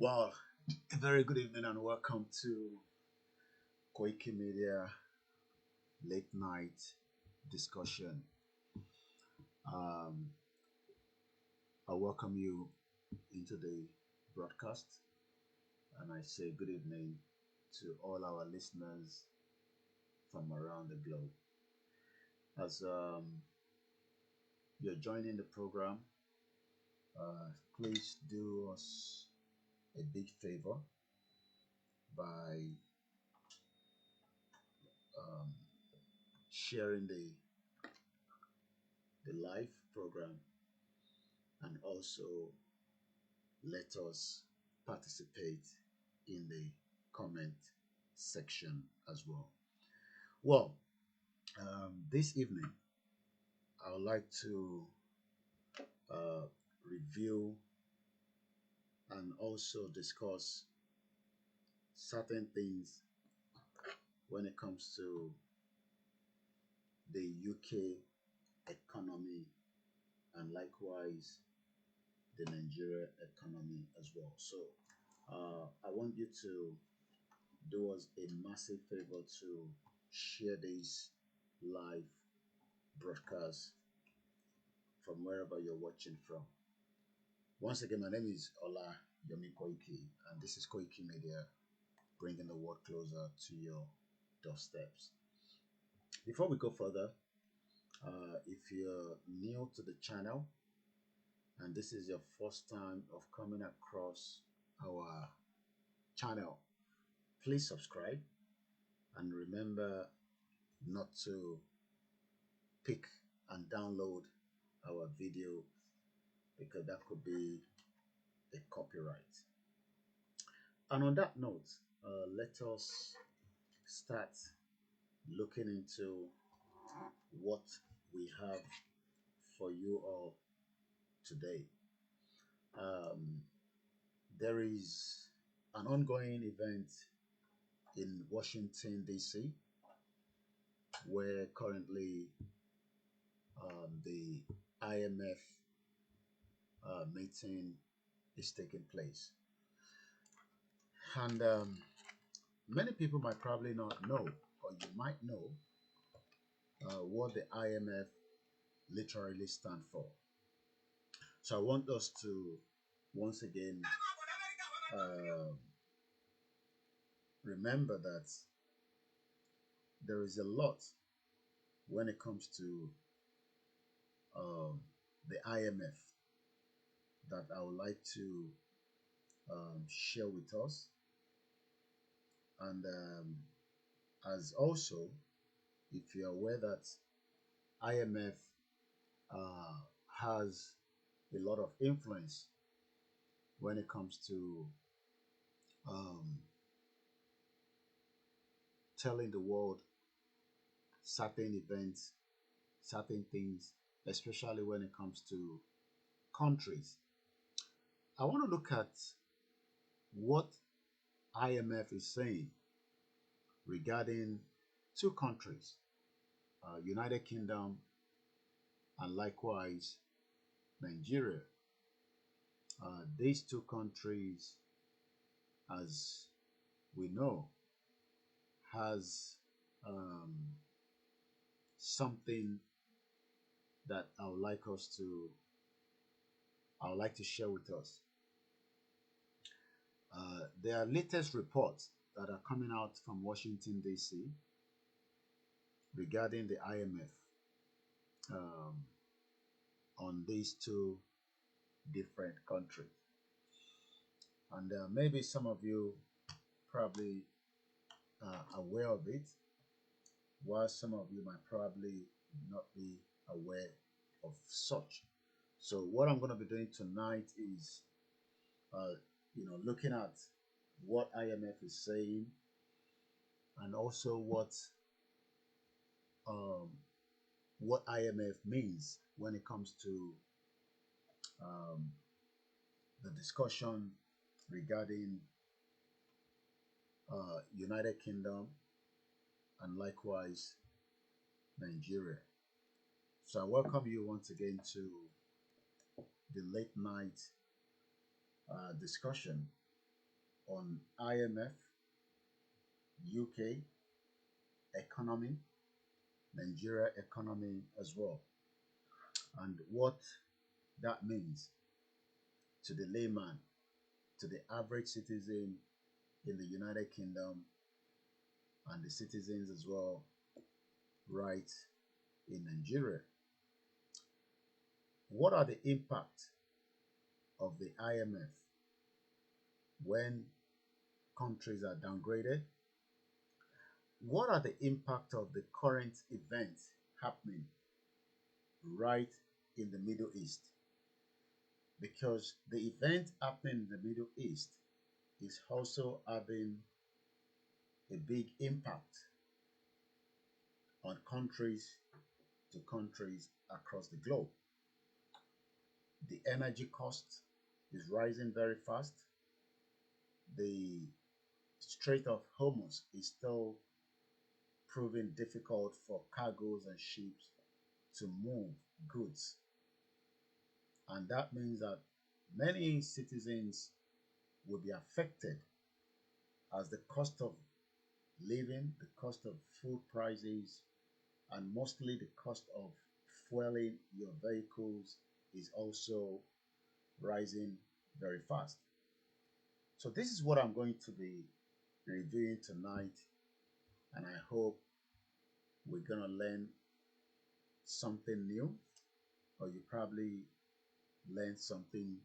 Well, a very good evening and welcome to Koikimedia late night discussion. Um, I welcome you into the broadcast and I say good evening to all our listeners from around the globe. As you're joining the program, please do us a big favor by um, sharing the live program and also let us participate in the comment section as well. Well, this evening, I would like to uh, review and also discuss certain things when it comes to the UK economy and likewise the Nigeria economy as well. So, I want you to do us a massive favor to share this live broadcast from wherever you're watching from. Once again, my name is OLAYOMI KOIKI, and this is Koikimedia, bringing the world closer to your doorsteps. Before we go further, if you're new to the channel and this is your first time of coming across our channel, please subscribe and remember not to pick and download our video because that could be a copyright. And on that note, let us start looking into what we have for you all today. Um, there is an ongoing event in Washington, D.C., where currently the IMF meeting is taking place. And many people might probably not know, or you might know, what the IMF literally stand for. So I want us to once again uh, remember that there is a lot when it comes to um, the IMF that I would like to share with us. And as also, if you're aware that IMF has a lot of influence when it comes to um, telling the world certain events, certain things, especially when it comes to countries. I want to look at what IMF is saying regarding two countries, United Kingdom and likewise Nigeria. These two countries, as we know, has um, something that I would like to share with us. There are latest reports that are coming out from Washington D.C. regarding the IMF um, on these two different countries, and maybe some of you probably aware of it, while some of you might probably not be aware of such. So what I'm going to be doing tonight is, uh, looking at what IMF is saying and also um, what IMF means when it comes to um, the discussion regarding United Kingdom and likewise Nigeria. So I welcome you once again to the late night discussion. on IMF, UK economy, Nigeria economy as well, and what that means to the layman, to the average citizen in the United Kingdom, and the citizens as well right in Nigeria. What are the impact of the IMF when countries are downgraded? What are the impact of the current events happening right in the Middle East? Because the event happening in the Middle East is also having a big impact on countries to countries across the globe. The energy cost is rising very fast. The Strait of Hormuz is still proving difficult for cargoes and ships to move goods. And that means that many citizens will be affected as the cost of living, the cost of food prices, and mostly the cost of fueling your vehicles is also rising very fast. So this is what I'm going to be reviewing tonight, and I hope we're gonna learn something new, or you probably learned something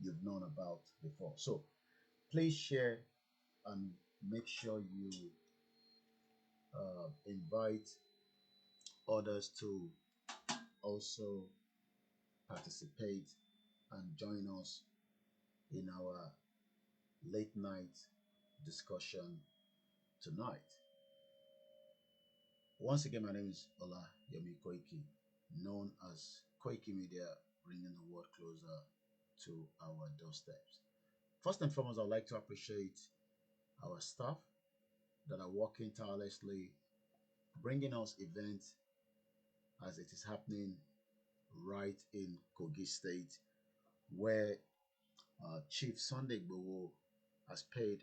you've known about before. So please share and make sure you invite others to also participate and join us in our late night discussion tonight. Once again, my name is OLAYOMI KOIKI, known as Koikimedia, bringing the world closer to our doorsteps. First and foremost, I'd like to appreciate our staff that are working tirelessly, bringing us events as it is happening right in Kogi State, where Chief Sunday Igboho has paid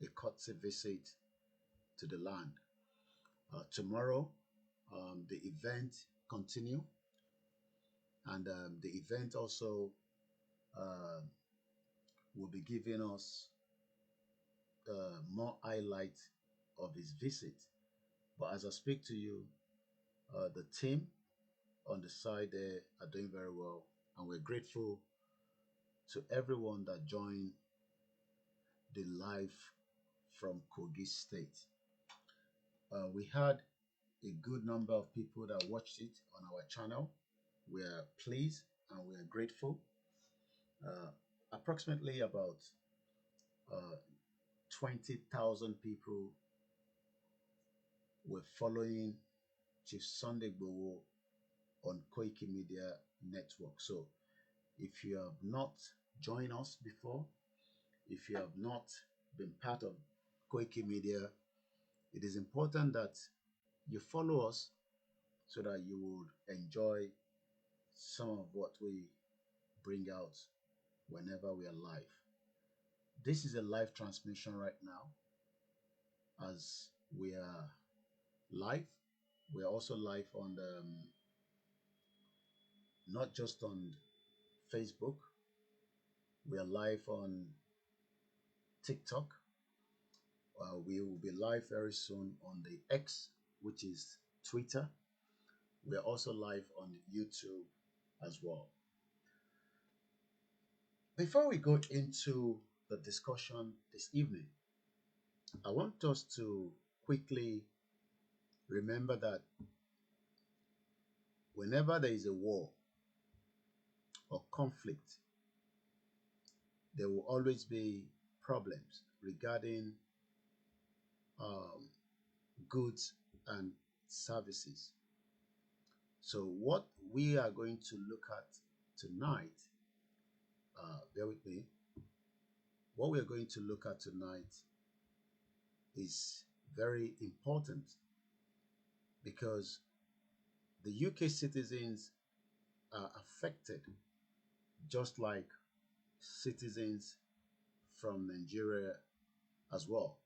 a courtesy visit to the land. Tomorrow, the event continue, and the event also uh, will be giving us more highlight of his visit. But as I speak to you, the team on the side there are doing very well, and we're grateful to everyone that joined the live from Kogi State. We had a good number of people that watched it on our channel. We are pleased and we are grateful. Approximately about uh, 20,000 people were following Chief Sunday Igboho on Koikimedia network. So if you have not joined us before, if you have not been part of Koikimedia, it is important that you follow us so that you would enjoy some of what we bring out whenever we are live. This is a live transmission right now. As we are live, we are also live on the not just on Facebook, we are live on TikTok. We will be live very soon on the X, which is Twitter. We are also live on YouTube as well. Before we go into the discussion this evening, I want us to quickly remember that whenever there is a war or conflict, there will always be problems regarding um, goods and services. So what we are going to look at tonight, bear with me, what we are going to look at tonight is very important because the UK citizens are affected just like citizens from Nigeria as well.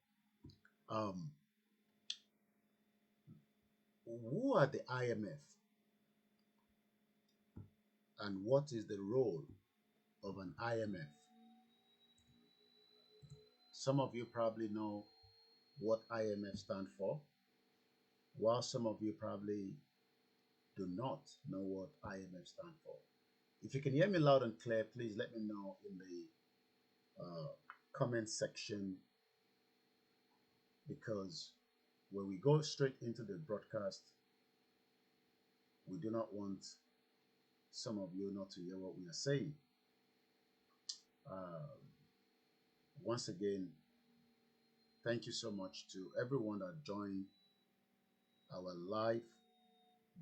Um, who are the IMF and what is the role of an IMF? Some of you probably know what IMF stand for, while some of you probably do not know what IMF stand for. If you can hear me loud and clear, please let me know in the comment section, because when we go straight into the broadcast, we do not want some of you not to hear what we are saying. Once again, thank you so much to everyone that joined our live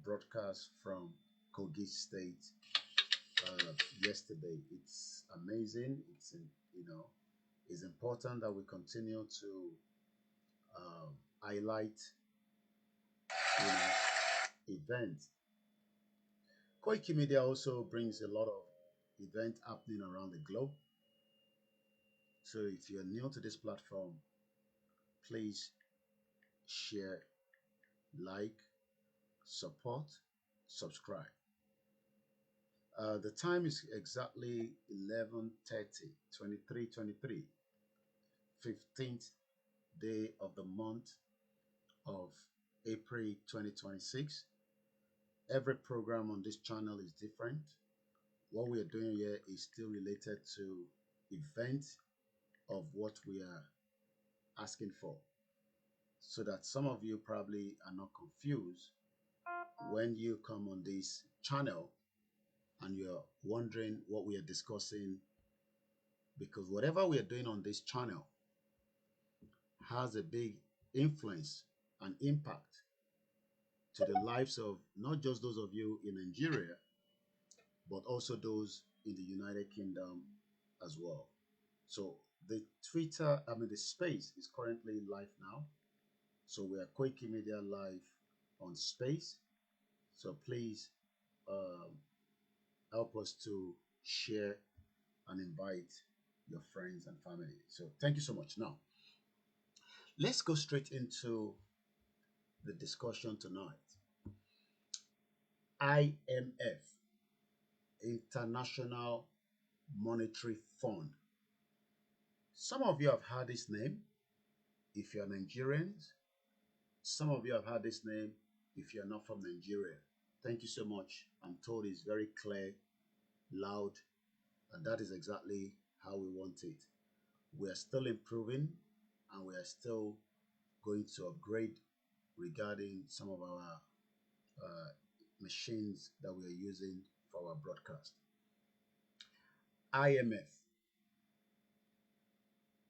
broadcast from Kogi State yesterday. It's amazing. It's important that we continue to highlight events. Koikimedia also brings a lot of events happening around the globe. So if you're new to this platform, please share, like, support, subscribe. The time is exactly 11:30, 23:23, 15th day of the month of April 2026. Every program on this channel is different. What we are doing here is still related to events of what we are asking for, so that some of you probably are not confused when you come on this channel and you're wondering what we are discussing, because whatever we are doing on this channel has a big influence and impact to the lives of not just those of you in Nigeria, but also those in the United Kingdom as well. So the the space is currently live now. So we are Koikimedia live on space. So please help us to share and invite your friends and family. So thank you so much. Now, let's go straight into the discussion tonight. IMF, International Monetary Fund. Some of you have heard this name if you're Nigerians. Some of you have heard this name if you're not from Nigeria. Thank you so much. I'm told it's very clear, loud, and that is exactly how we want it. We are still improving and we are still going to upgrade regarding some of our machines that we are using for our broadcast. IMF.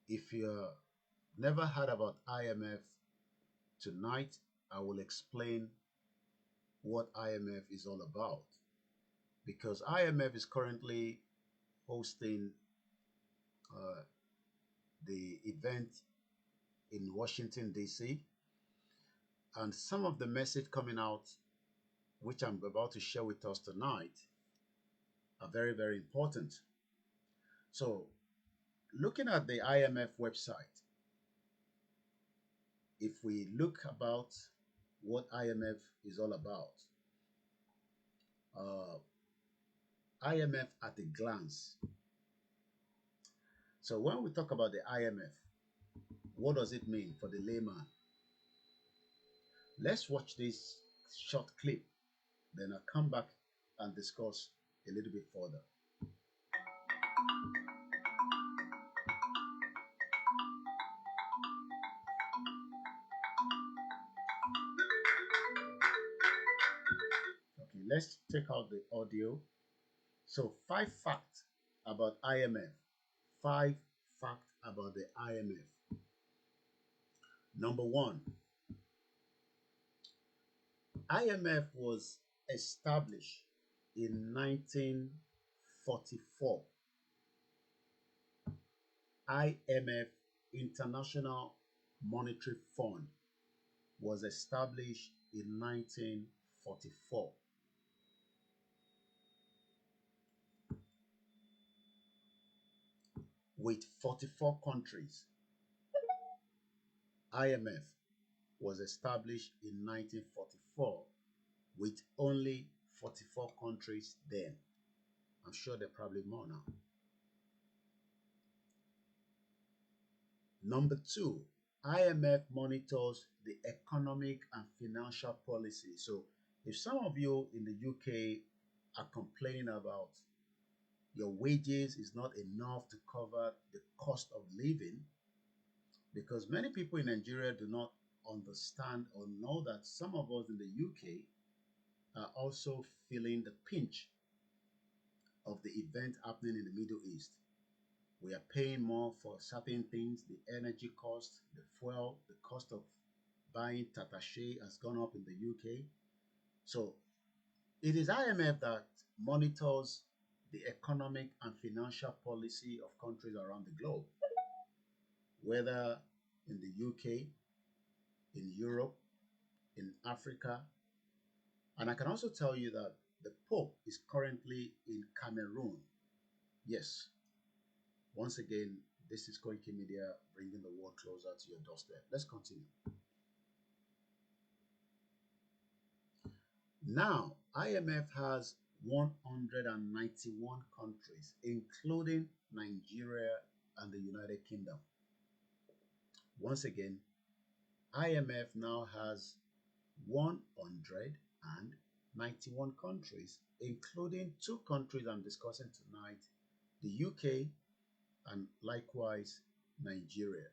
If you've never heard about IMF, tonight I will explain what IMF is all about, because IMF is currently hosting the event in Washington, D.C. And some of the message coming out, which I'm about to share with us tonight, are very, very important. So, looking at the IMF website, if we look about what IMF is all about, IMF at a glance. So when we talk about the IMF, what does it mean for the layman? Let's watch this short clip, then I'll come back and discuss a little bit further. Okay, let's take out the audio. So 5 facts about IMF. 5 facts about the IMF. Number 1, IMF was established in 1944. IMF, International Monetary Fund, was established in 1944. with 44 countries. IMF was established in 1944 with only 44 countries then. I'm sure there are probably more now. Number two, IMF monitors the economic and financial policy. So if some of you in the UK are complaining about your wages is not enough to cover the cost of living, because many people in Nigeria do not understand or know that some of us in the UK are also feeling the pinch of the event happening in the Middle East. We are paying more for certain things, the energy cost, the fuel, the cost of buying tatashe has gone up in the UK. So it is IMF that monitors the economic and financial policy of countries around the globe, whether in the UK, in Europe, in Africa. And I can also tell you that the Pope is currently in Cameroon. Yes. Once again, this is Koikimedia bringing the world closer to your doorstep. Let's continue. Now, IMF has 191 countries, including Nigeria and the United Kingdom. Once again, IMF now has 191 countries, including two countries I'm discussing tonight, the UK and likewise Nigeria.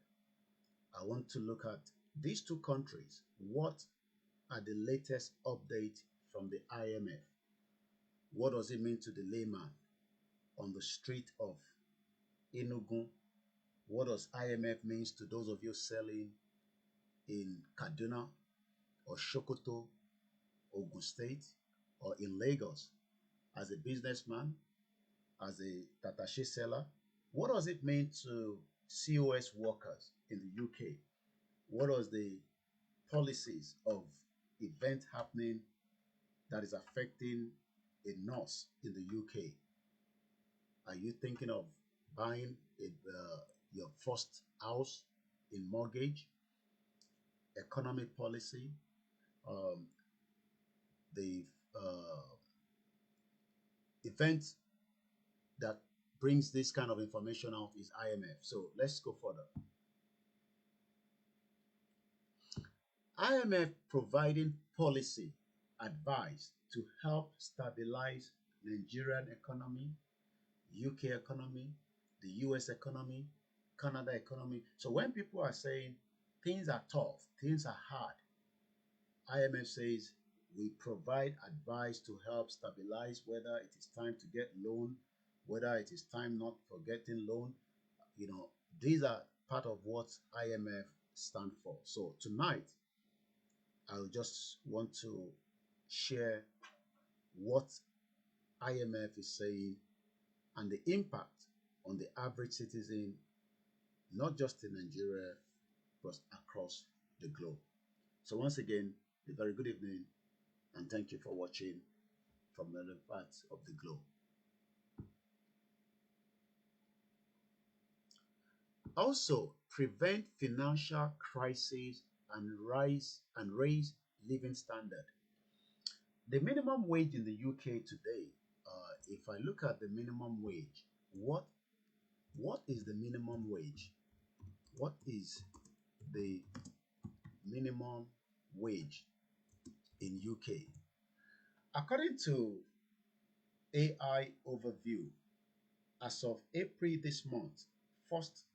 I want to look at these two countries. What are the latest updates from the IMF? What does it mean to the layman on the street of Enugu? What does IMF mean to those of you selling in Kaduna or Sokoto, Ogun State, or in Lagos as a businessman, as a tatashe seller? What does it mean to COS workers in the UK? What are the policies of event happening that is affecting a nurse in the UK? Are you thinking of buying your first house in mortgage? Economic policy, the event that brings this kind of information out is IMF. So let's go further. IMF providing policy advice to help stabilize Nigerian economy, UK economy, the US economy, Canada economy. So when people are saying things are tough, things are hard, IMF says we provide advice to help stabilize whether it is time to get loan, whether it is time not for getting loan. You know, these are part of what IMF stand for. So tonight, I just want to share what IMF is saying and the impact on the average citizen, not just in Nigeria, but across the globe. So once again, a very good evening and thank you for watching from other parts of the globe. Also, prevent financial crises and raise living standard. The minimum wage in the UK today, if I look at the minimum wage, what is the minimum wage? What is the minimum wage in UK? According to AI overview, as of April this month, 1st,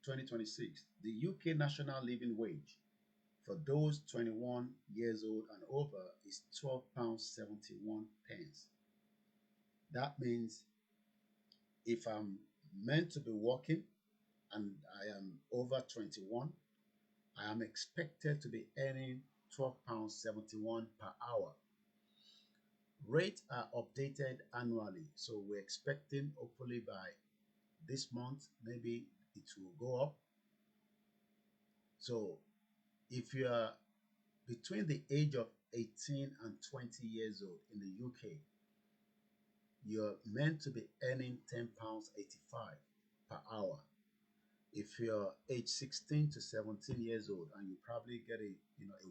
2026, the UK national living wage for those 21 years old and over is £12.71. That means if I'm meant to be working and I am over 21, I am expected to be earning £12.71 per hour. Rates are updated annually, so we're expecting hopefully by this month, maybe it will go up. So if you are between the age of 18 and 20 years old in the UK, you're meant to be earning £10.85 per hour. If you're age 16 to 17 years old and you probably get a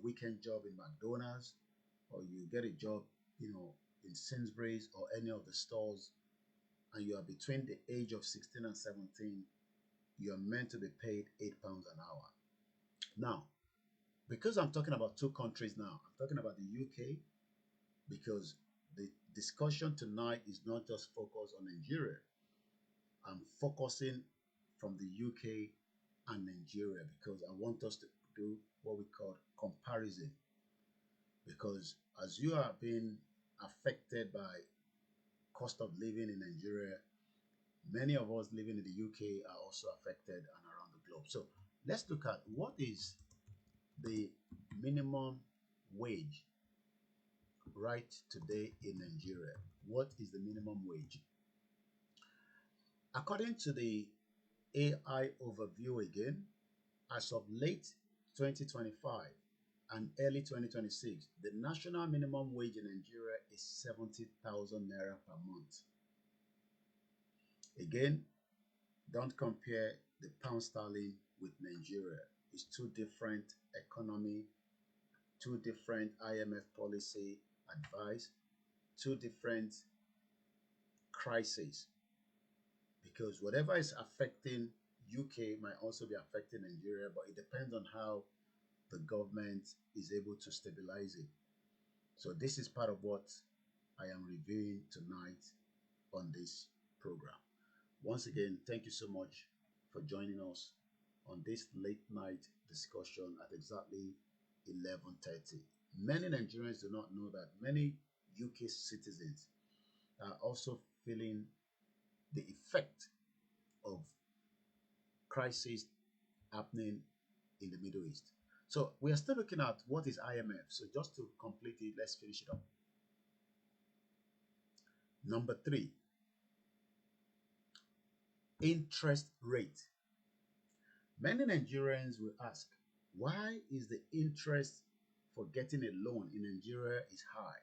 weekend job in McDonald's, or you get a job, in Sainsbury's or any of the stores, and you are between the age of 16 and 17, you are meant to be paid £8 an hour. Now, because I'm talking about two countries now, I'm talking about the UK, because the discussion tonight is not just focused on Nigeria. I'm focusing from the UK and Nigeria because I want us to do what we call comparison. Because as you are being affected by cost of living in Nigeria, many of us living in the UK are also affected and around the globe. So let's look at what is the minimum wage right today in Nigeria. What is the minimum wage? According to the AI overview again, as of late 2025 and early 2026, the national minimum wage in Nigeria is 70,000 naira per month. Again, don't compare the pound sterling with Nigeria. It's two different economy, two different IMF policy advice, two different crises. Because whatever is affecting UK might also be affecting Nigeria, but it depends on how the government is able to stabilize it. So this is part of what I am reviewing tonight on this program. Once again, thank you so much for joining us on this late night discussion at exactly 11:30. Many Nigerians do not know that many UK citizens are also feeling the effect of crisis happening in the Middle East. So we are still looking at what is IMF. So just to complete it, let's finish it up. Number 3, interest rate. Many Nigerians will ask, why is the interest for getting a loan in Nigeria is high,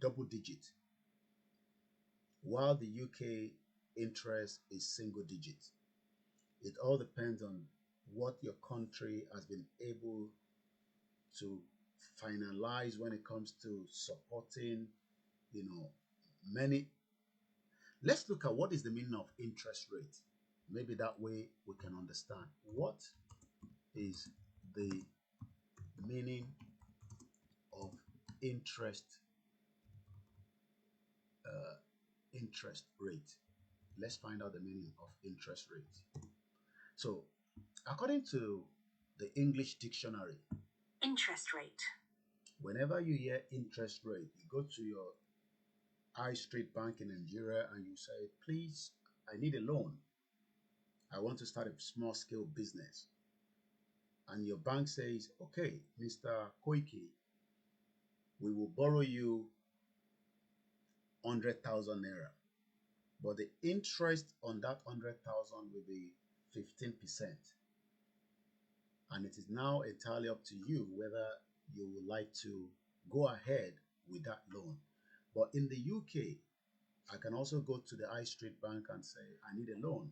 double digit, while the UK interest is single digit? It all depends on what your country has been able to finalize when it comes to supporting, many. Let's look at what is the meaning of interest rate. Maybe that way we can understand what is the meaning of interest rate. Let's find out the meaning of interest rate. So, according to the English dictionary, interest rate. Whenever you hear interest rate, you go to your high street bank in Nigeria and you say, please, I need a loan. I want to start a small scale business. And your bank says, okay, Mr. Koiki, we will borrow you 100,000 naira. But the interest on that 100,000 will be 15%. And it is now entirely up to you whether you would like to go ahead with that loan. But in the UK, I can also go to the high street bank and say, I need a loan,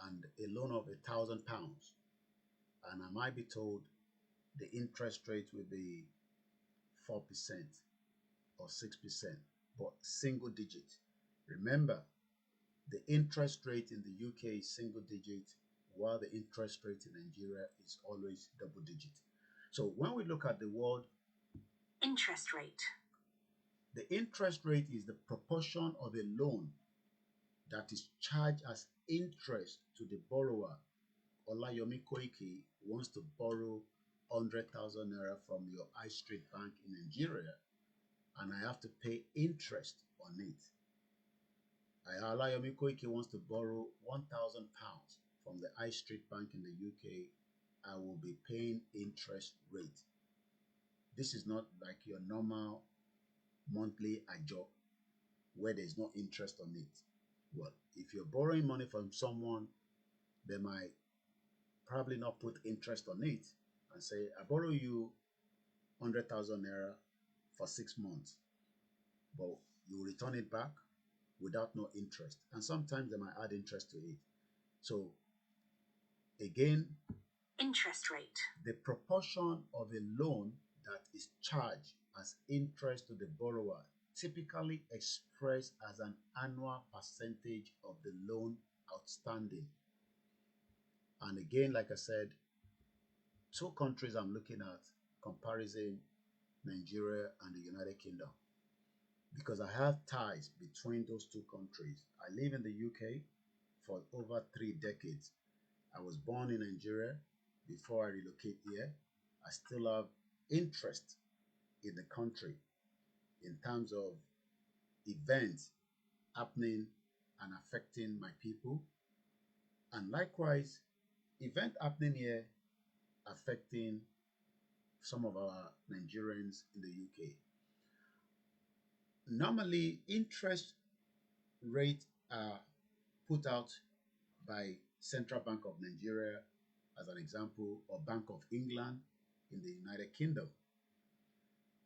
and a loan of £1,000. And I might be told the interest rate will be 4% or 6%, but single digit. Remember, the interest rate in the UK is single digit, while the interest rate in Nigeria is always double digit. So when we look at the word interest rate, the interest rate is the proportion of a loan that is charged as interest to the borrower. OLAYOMI KOIKI wants to borrow 100,000 naira from your high street bank in Nigeria, and I have to pay interest on it. OLAYOMI KOIKI wants to borrow £1,000 from the high street bank in the UK. I will be paying interest rate. This is not like your normal monthly ajo where there's no interest on it. Well, if you're borrowing money from someone, they might probably not put interest on it and say, I borrow you 100,000 naira for 6 months, but you return it back without no interest. And sometimes they might add interest to it. So Again, Interest rate. the proportion of a loan that is charged as interest to the borrower, typically expressed as an annual percentage of the loan outstanding. And again, like I said, two countries I'm looking at comparison, Nigeria and the United Kingdom, because I have ties between those two countries. I live in the UK for over 3 decades. I was born in Nigeria before I relocate here. I still have interest in the country in terms of events happening and affecting my people, and likewise event happening here affecting some of our Nigerians in the UK. Normally, interest rates are put out by Central Bank of Nigeria, as an example, or Bank of England in the United Kingdom.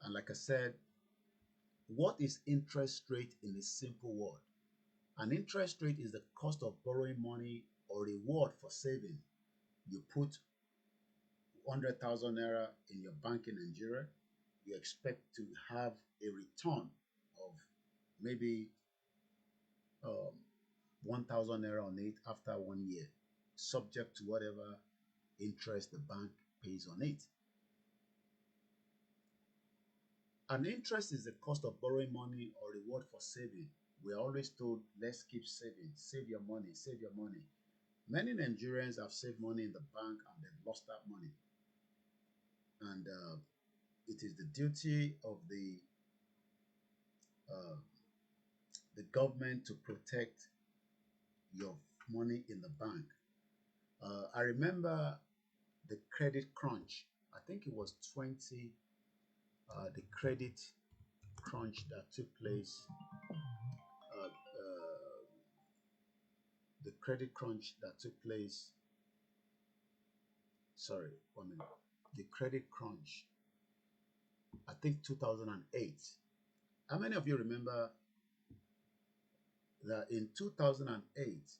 And like I said, what is interest rate in a simple word? An interest rate is the cost of borrowing money or reward for saving. You put 100,000 naira in your bank in Nigeria, you expect to have a return of maybe 1,000 naira on it after 1 year, subject to whatever interest the bank pays on it. An interest is the cost of borrowing money or reward for saving. We're always told, let's keep saving, save your money, save your money. Many Nigerians have saved money in the bank and they've lost that money. And it is the duty of the government to protect your money in the bank. I remember the credit crunch. I think it was the credit crunch that took place. The credit crunch that took place. Sorry, 1 minute. The credit crunch. I think 2008. How many of you remember that in 2008,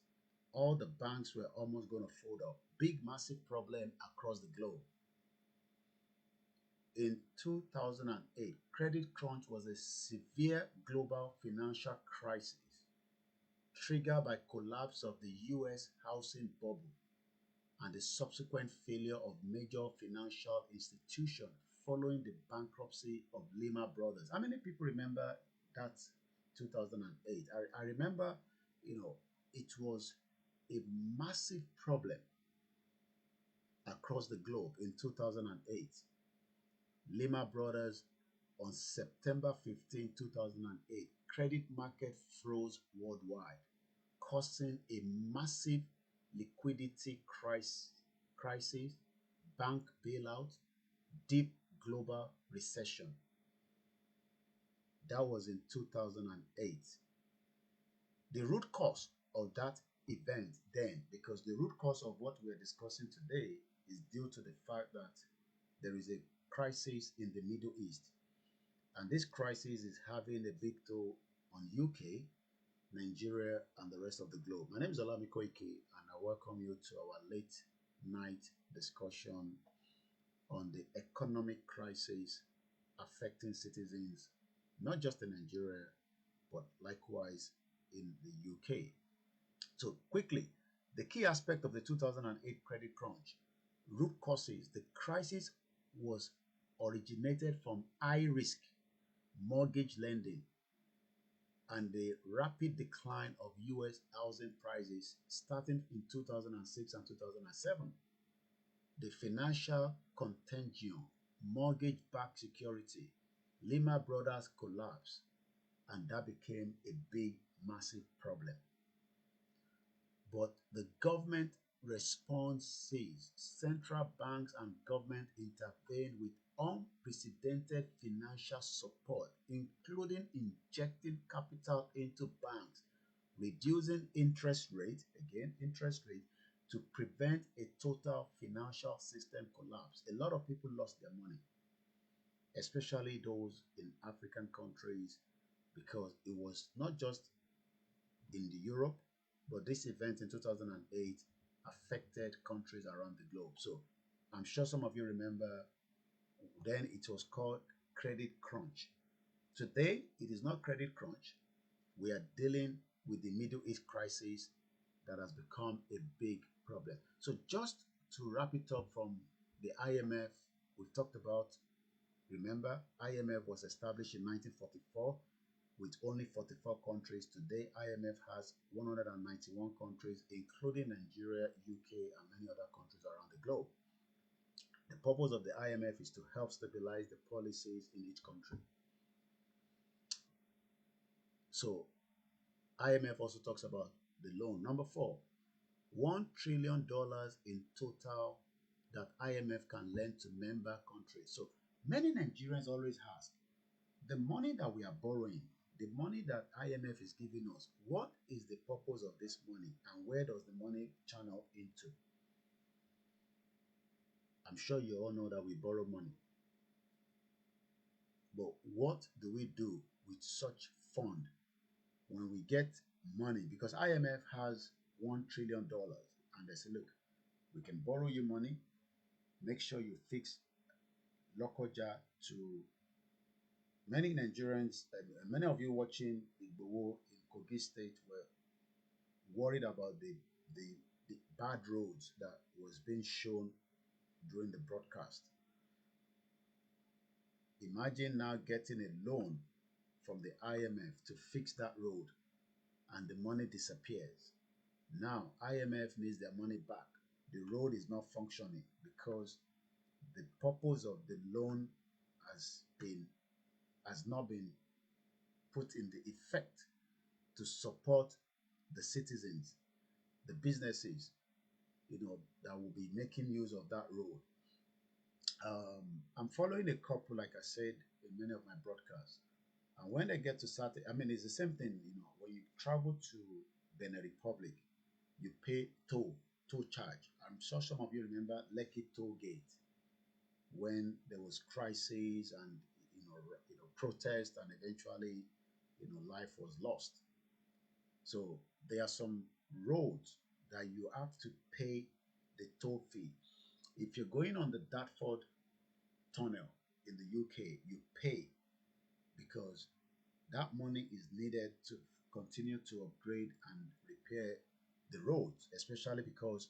all the banks were almost going to fold up? Big, massive problem across the globe. In 2008, credit crunch was a severe global financial crisis triggered by collapse of the US housing bubble and the subsequent failure of major financial institutions following the bankruptcy of Lehman Brothers. How many people remember that 2008? I remember, it was a massive problem across the globe in 2008. Lehman Brothers, on September 15, 2008, credit market froze worldwide, causing a massive liquidity crisis, bank bailout, deep global recession. That was in 2008. The root cause of that event then, because the root cause of what we're discussing today is due to the fact that there is a crisis in the Middle East. And this crisis is having a big toll on UK, Nigeria, and the rest of the globe. My name is OLAYOMI KOIKI, and I welcome you to our late night discussion on the economic crisis affecting citizens, not just in Nigeria, but likewise in the UK. So quickly, the key aspect of the 2008 credit crunch, root causes. The crisis was originated from high risk mortgage lending and the rapid decline of US housing prices starting in 2006 and 2007. The financial contagion, mortgage-backed security, Lehman Brothers collapse, and that became a big, massive problem. But the government responses, central banks and government intervened with unprecedented financial support, including injecting capital into banks, reducing interest rate, again, interest rate, to prevent a total financial system collapse. A lot of people lost their money, especially those in African countries, because it was not just in the Europe, but this event in 2008 affected countries around the globe. So I'm sure some of you remember then it was called credit crunch. Today, it is not credit crunch. We are dealing with the Middle East crisis that has become a big problem. So just to wrap it up from the IMF, we've talked about, remember, IMF was established in 1944 with only 44 countries. Today, IMF has 191 countries, including Nigeria, UK, and many other countries around the globe. The purpose of the IMF is to help stabilize the policies in each country. So, IMF also talks about the loan. Number 4, $1 trillion in total that IMF can lend to member countries. So, many Nigerians always ask, the money that we are borrowing, the money that IMF is giving us, what is the purpose of this money and where does the money channel into? I'm sure you all know that we borrow money. But what do we do with such fund when we get money? Because IMF has $1 trillion and they say, look, we can borrow you money, make sure you fix Lokoja to many Nigerians, many of you watching Igbowo in Kogi State were worried about the bad roads that was being shown during the broadcast. Imagine now getting a loan from the IMF to fix that road and the money disappears. Now IMF needs their money back. The road is not functioning because the purpose of the loan has not been put in the effect to support the citizens, the businesses, that will be making use of that road. I'm following a couple, like I said in many of my broadcasts, and when they get to certain, I mean, it's the same thing, when you travel to Benin Republic, you pay toll charge. I'm sure some of you remember Lekki toll gate when there was crisis and protest and eventually life was lost. So there are some roads that you have to pay the toll fee. If you're going on the Dartford tunnel in the UK, you pay because that money is needed to continue to upgrade and repair the roads, especially because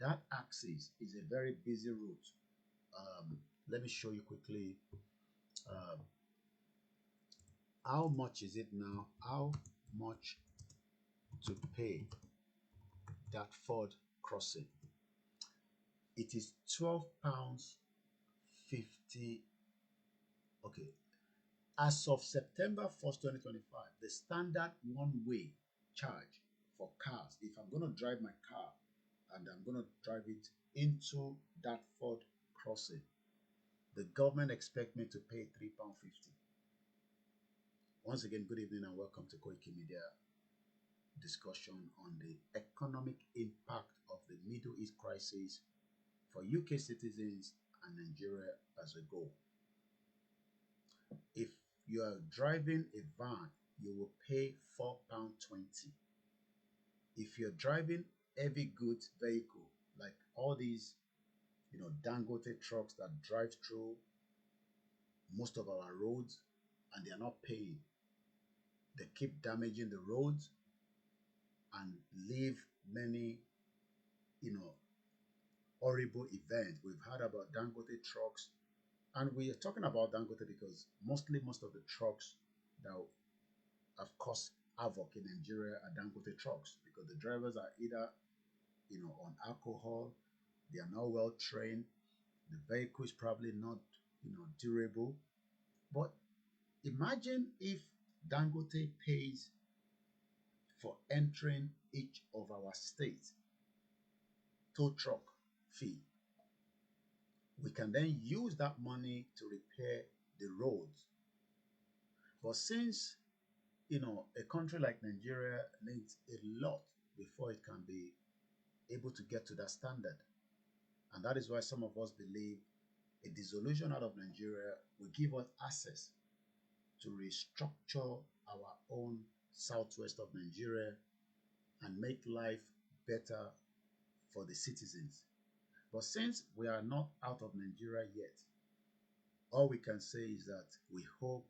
that axis is a very busy route. Let me show you quickly. How much is it now? How much to pay that Ford crossing? It is £12.50. Okay. As of September 1st, 2025, the standard one-way charge for cars, if I'm going to drive my car and I'm going to drive it into that Ford crossing, the government expects me to pay £3.50. Once again, good evening and welcome to Koikimedia discussion on the economic impact of the Middle East crisis for UK citizens and Nigeria as a whole. If you are driving a van, you will pay £4.20. If you're driving heavy goods vehicle, like all these, Dangote trucks that drive through most of our roads and they are not paying, they keep damaging the roads and leave many, horrible events. We've heard about Dangote trucks, and we are talking about Dangote because most of the trucks that have caused havoc in Nigeria are Dangote trucks because the drivers are either, on alcohol, they are not well trained, the vehicle is probably not, durable. But imagine if Dangote pays for entering each of our states, tow truck fee. We can then use that money to repair the roads. But since, a country like Nigeria needs a lot before it can be able to get to that standard. And that is why some of us believe a dissolution out of Nigeria will give us access to restructure our own southwest of Nigeria and make life better for the citizens. But since we are not out of Nigeria yet, all we can say is that we hope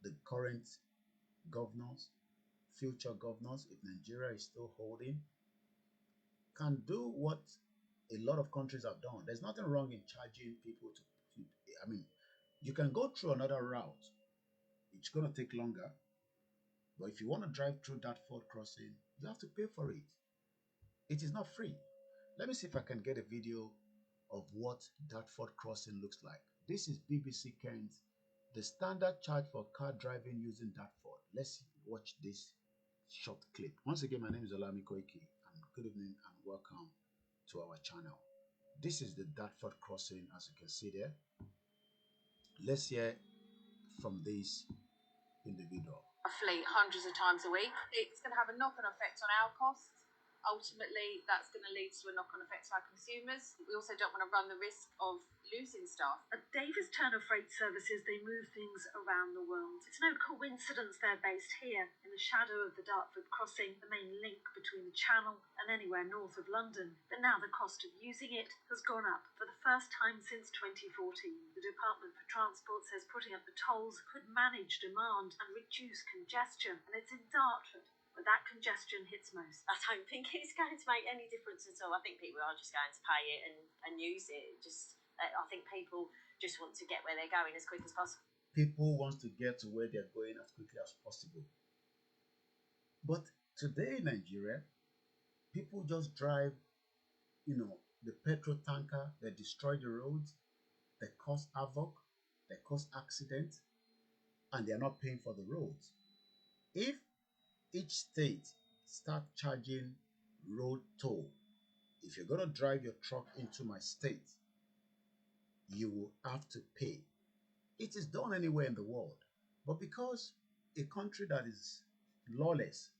the current governors, future governors, if Nigeria is still holding, can do what a lot of countries have done. There's nothing wrong in charging people I mean, you can go through another route. It's going to take longer. But if you want to drive through that Ford crossing, you have to pay for it. It is not free. Let me see if I can get a video of what Dartford crossing looks like. This is BBC Kent, the standard charge for car driving using Dartford. Let's watch this short clip. Once again, my name is OLAYOMI KOIKI, and good evening and welcome to our channel. This is the Dartford crossing, as you can see there. Let's hear from this individual. Roughly hundreds of times a week. It's going to have a knock-on effect on our costs. Ultimately, that's going to lead to a knock-on effect to our consumers. We also don't want to run the risk of losing staff. At Davis Turner Freight Services, they move things around the world. It's no coincidence they're based here, in the shadow of the Dartford crossing, the main link between the Channel and anywhere north of London. But now the cost of using it has gone up for the first time since 2014. The Department for Transport says putting up the tolls could manage demand and reduce congestion, and it's in Dartford but that congestion hits most. I don't think it's going to make any difference at all. I think people are just going to pay it and use it. I think people just want to get where they're going as quick as possible. People want to get to where they're going as quickly as possible. But today in Nigeria, people just drive, the petrol tanker, they destroy the roads, they cause havoc, they cause accidents, and they're not paying for the roads. If each state start charging road toll, if you're going to drive your truck into my state, you will have to pay. It is done anywhere in the world. But because a country that is lawless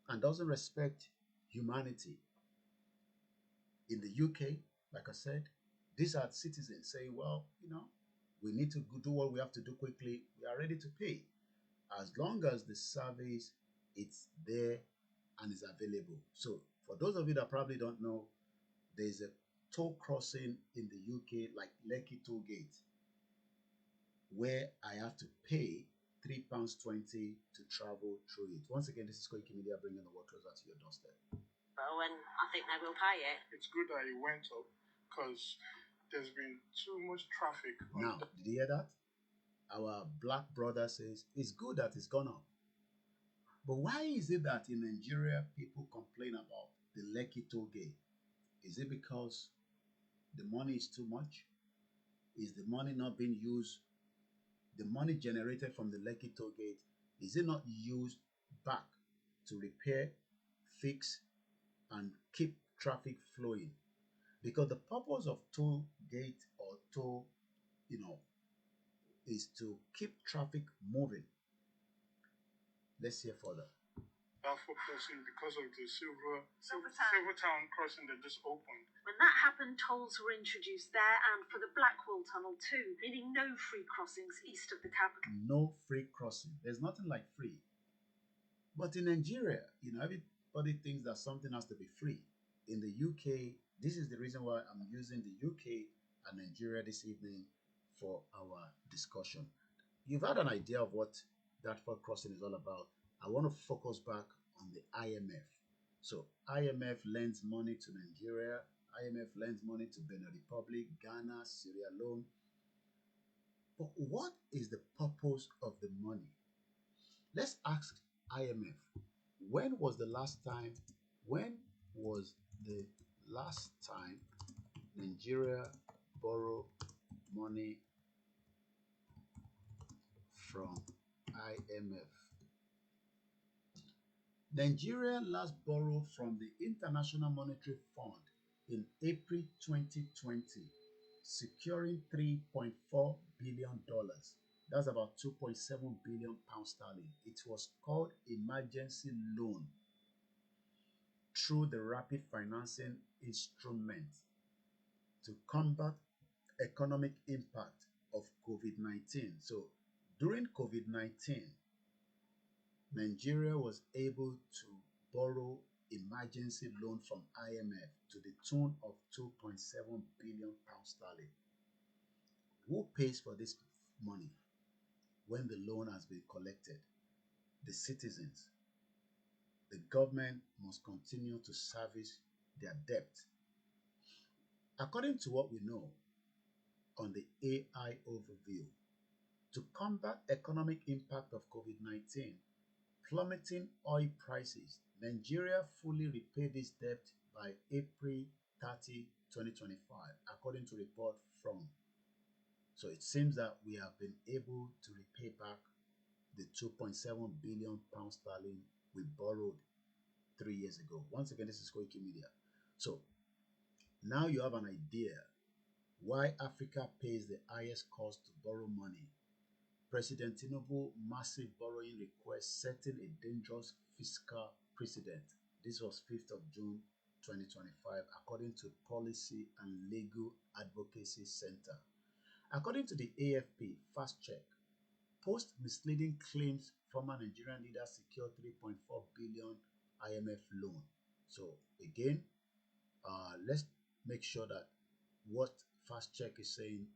and doesn't respect humanity, in the UK, like I said, these are citizens saying, well, we need to do what we have to do quickly. We are ready to pay. As long as the service it's there and is available. So for those of you that probably don't know, there's a toll crossing in the UK like Lekki toll gate where I have to pay £3.20 to travel through it. Once again, this is Koikimedia bringing the world closer to your doorstep. And I think they will pay it. It's good that it went up because there's been too much traffic. Now, did you hear that? Our black brother says it's good that it's gone up. But why is it that in Nigeria people complain about the Lekki toll gate? Is it because the money is too much? Is the money not being used? The money generated from the Lekki toll gate, is it not used back to repair, fix, and keep traffic flowing? Because the purpose of toll gate or toll, is to keep traffic moving. Let's hear further. Dartford crossing, because of the Silvertown crossing that just opened. When that happened, tolls were introduced there and for the Blackwall Tunnel too, meaning no free crossings east of the capital. No free crossing. There's nothing like free. But in Nigeria, everybody thinks that something has to be free. In the UK, this is the reason why I'm using the UK and Nigeria this evening for our discussion. You've had an idea of what Dartford crossing is all about. I want to focus back on the IMF. So IMF lends money to Nigeria. IMF lends money to Benin Republic, Ghana, Sierra Leone. But what is the purpose of the money? Let's ask IMF. When was the last time Nigeria borrowed money from IMF? Nigeria last borrowed from the International Monetary Fund in April 2020, securing $3.4 billion. That's about 2.7 billion pounds sterling. It was called emergency loan through the rapid financing instrument to combat economic impact of COVID-19. So during COVID-19, Nigeria was able to borrow emergency loan from IMF to the tune of 2.7 billion pounds sterling. Who pays for this money when the loan has been collected? The citizens. The government must continue to service their debt. According to what we know on the AI overview, to combat economic impact of COVID-19, plummeting oil prices, Nigeria fully repaid this debt by April 30, 2025, according to report from. So it seems that we have been able to repay back the 2.7 billion pounds sterling we borrowed 3 years ago. Once again, this is Koikimedia. So now you have an idea why Africa pays the highest cost to borrow money. President Tinubu's massive borrowing request setting a dangerous fiscal precedent. This was 5th of June 2025, according to Policy and Legal Advocacy Center. According to the AFP Fast Check, post misleading claims former Nigerian leader secured 3.4 billion IMF loan. So again, let's make sure that what Fast Check is saying,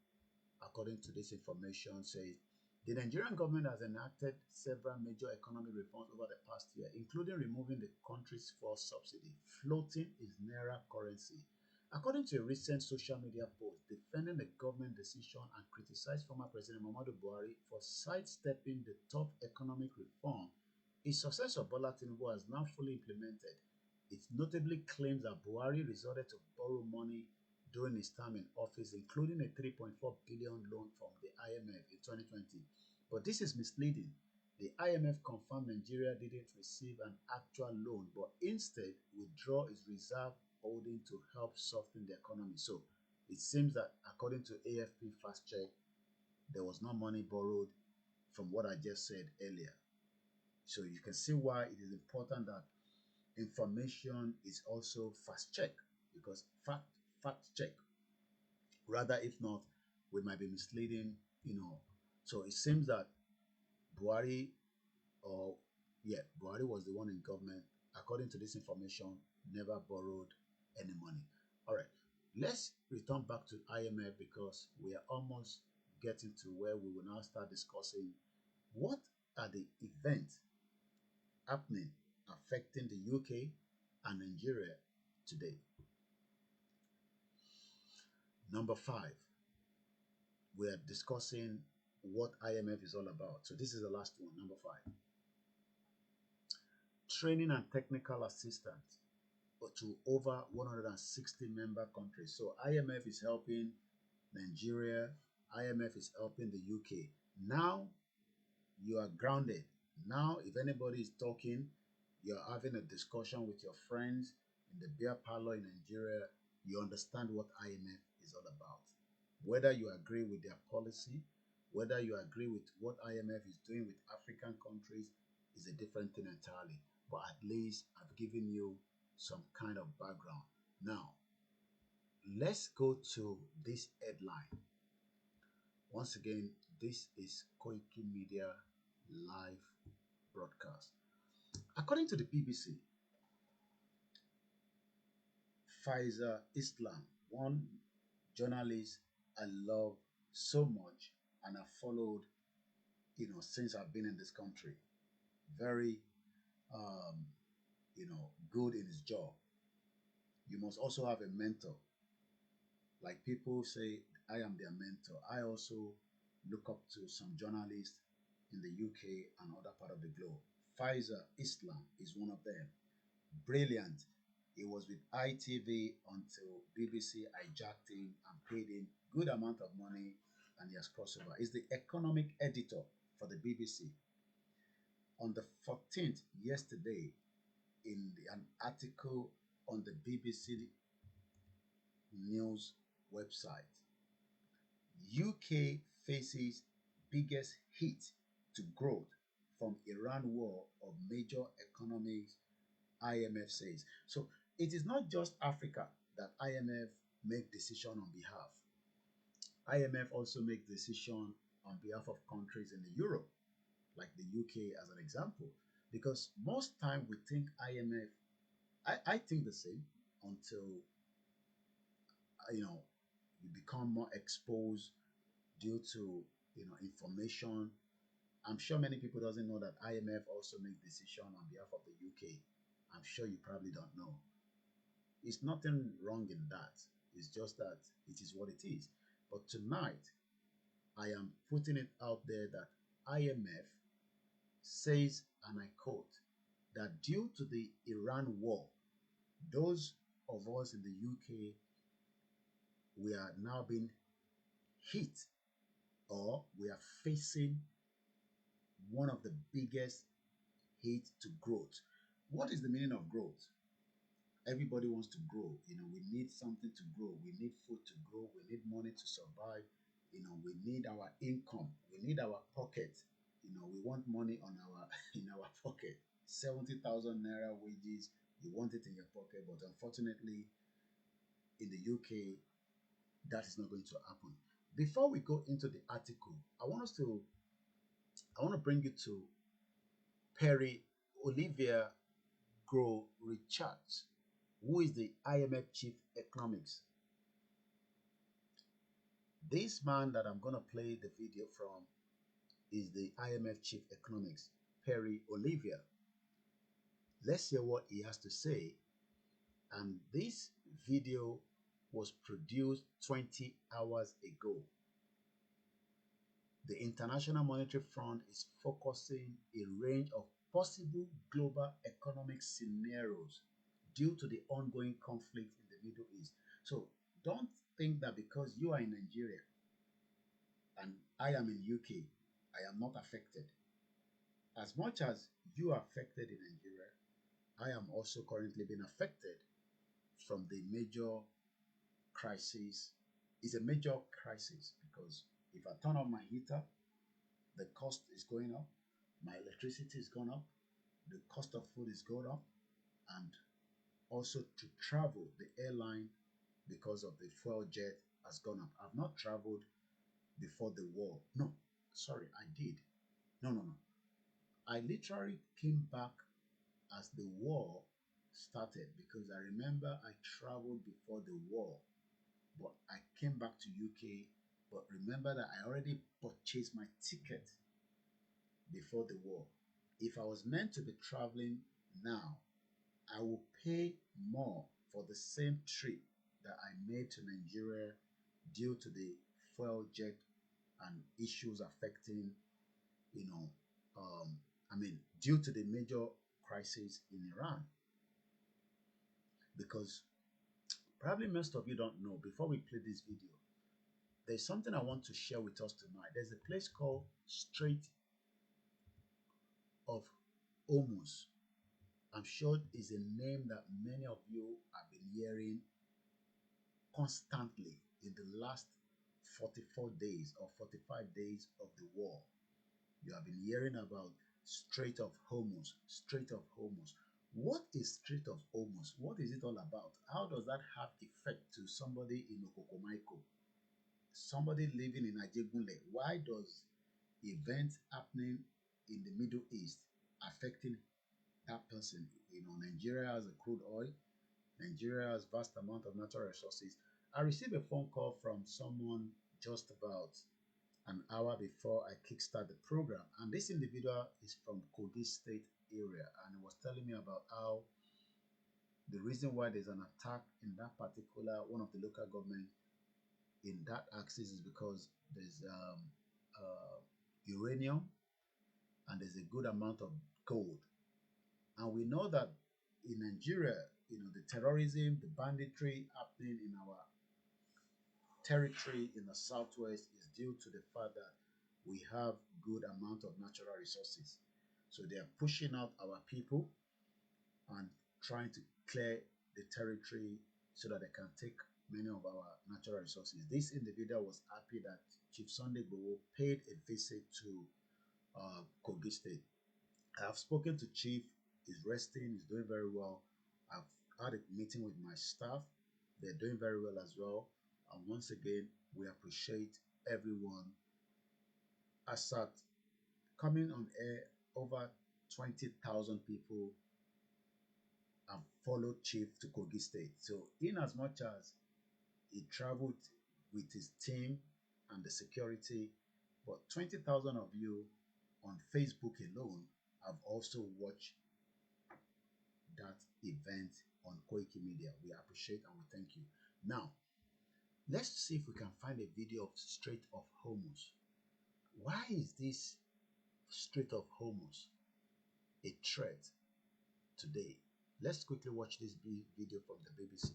according to this information, says the Nigerian government has enacted several major economic reforms over the past year, including removing the country's fuel subsidy. Floating is naira currency. According to a recent social media post defending the government decision and criticized former President Muhammadu Buhari for sidestepping the tough economic reform his successor Bola Tinubu has now fully implemented, it notably claims that Buhari resorted to borrow money during his time in office, including a 3.4 billion loan from the IMF in 2020. But this is misleading. The IMF confirmed Nigeria didn't receive an actual loan, but instead withdraw its reserve holding to help soften the economy. So it seems that according to AFP Fast Check, there was no money borrowed from what I just said earlier. So you can see why it is important that information is also fast check, because fact check. Rather, if not, we might be misleading, So it seems that Buhari, Buhari was the one in government, according to this information, never borrowed any money. All right, let's return back to IMF because we are almost getting to where we will now start discussing what are the events happening affecting the UK and Nigeria today. Number 5, we are discussing what IMF is all about. So this is the last one, number 5. Training and technical assistance to over 160 member countries. So IMF is helping Nigeria, IMF is helping the UK. Now you are grounded. Now, if anybody is talking, you're having a discussion with your friends in the beer parlor in Nigeria, you understand what IMF is all about. Whether you agree with their policy, whether you agree with what IMF is doing with African countries is a different thing entirely. But at least I've given you some kind of background. Now, let's go to this headline. Once again, this is Koikimedia live broadcast. According to the BBC, Faisal Islam, one journalist I love so much and I've followed, since I've been in this country. Very, good in his job. You must also have a mentor. Like people say, I am their mentor. I also look up to some journalists in the UK and other part of the globe. Faisal Islam is one of them. Brilliant. He was with ITV until BBC hijacked him and paid him good amount of money, and he has crossed over. He's the economic editor for the BBC. On the 14th, yesterday, in an article on the BBC News website, UK faces biggest hit to growth from Iran war of major economies, IMF says. So it is not just Africa that IMF make decision on behalf. IMF also make decision on behalf of countries in the Europe, like the UK as an example, because most time we think IMF I think the same until you know you become more exposed due to information. I'm sure many people doesn't know that IMF also make decision on behalf of the UK. I'm sure you probably don't know. It's nothing wrong in that. It's just that it is what it is. But tonight, I am putting it out there that IMF says, and I quote, that due to the Iran war, those of us in the UK, we are now being hit, or we are facing one of the biggest hit to growth. What is the meaning of growth? Everybody wants to grow. We need something to grow. We need food to grow. We need money to survive. We need our income. We need our pocket. We want money on our in our pocket. 70,000 naira wages. You want it in your pocket, but unfortunately, in the UK, that is not going to happen. Before we go into the article, I want to bring you to Perry Olivia Grow Richards, who is the IMF chief economics. This man that I'm going to play the video from is the IMF chief economics, Perry Olivia. Let's hear what he has to say. And this video was produced 20 hours ago. The International Monetary Fund is focusing a range of possible global economic scenarios due to the ongoing conflict in the Middle East. So don't think that because you are in Nigeria and I am in UK, I am not affected. As much as you are affected in Nigeria, I am also currently being affected from the major crisis. It's a major crisis because if I turn on my heater, the cost is going up, my electricity is going up, the cost of food is going up, and also to travel, the airline, because of the fuel jet, has gone up. I've not traveled before the war. No, sorry, I did. No. I literally came back as the war started because I remember I traveled before the war, but I came back to UK. But remember that I already purchased my ticket before the war. If I was meant to be traveling now, I will pay more for the same trip that I made to Nigeria due to the fuel jet and issues affecting, due to the major crisis in Iran. Because probably most of you don't know, before we play this video, there's something I want to share with us tonight. There's a place called Strait of Hormuz. I'm sure it's a name that many of you have been hearing constantly in the last 44 days or 45 days of the war. You have been hearing about Strait of Hormuz, Strait of Hormuz. What is Strait of Hormuz? What is it all about? How does that have effect to somebody in Okokomaiko? Somebody living in Ajegunle? Why does events happening in the Middle East affecting that person? Nigeria has a crude oil. Nigeria has vast amount of natural resources. I received a phone call from someone just about an hour before I kickstart the program, and this individual is from Kogi State area, and he was telling me about how the reason why there's an attack in that particular one of the local government in that axis is because there's uranium and there's a good amount of gold. And we know that in Nigeria, the terrorism, the banditry happening in our territory in the southwest is due to the fact that we have good amount of natural resources. So they are pushing out our people and trying to clear the territory so that they can take many of our natural resources. This individual was happy that Chief Sunday Igboho paid a visit to Kogi State. I have spoken to Chief. He's resting. He's doing very well. I've had a meeting with my staff. They're doing very well as well. And once again, we appreciate everyone. Asat coming on air, over 20,000 people and followed Chief to Kogi State. So, in as much as he traveled with his team and the security, but 20,000 of you on Facebook alone have also watched that event on Koikimedia. We appreciate and we thank you. Now, let's see if we can find a video of Strait of Hormuz. Why is this Strait of Hormuz a threat today? Let's quickly watch this video from the BBC.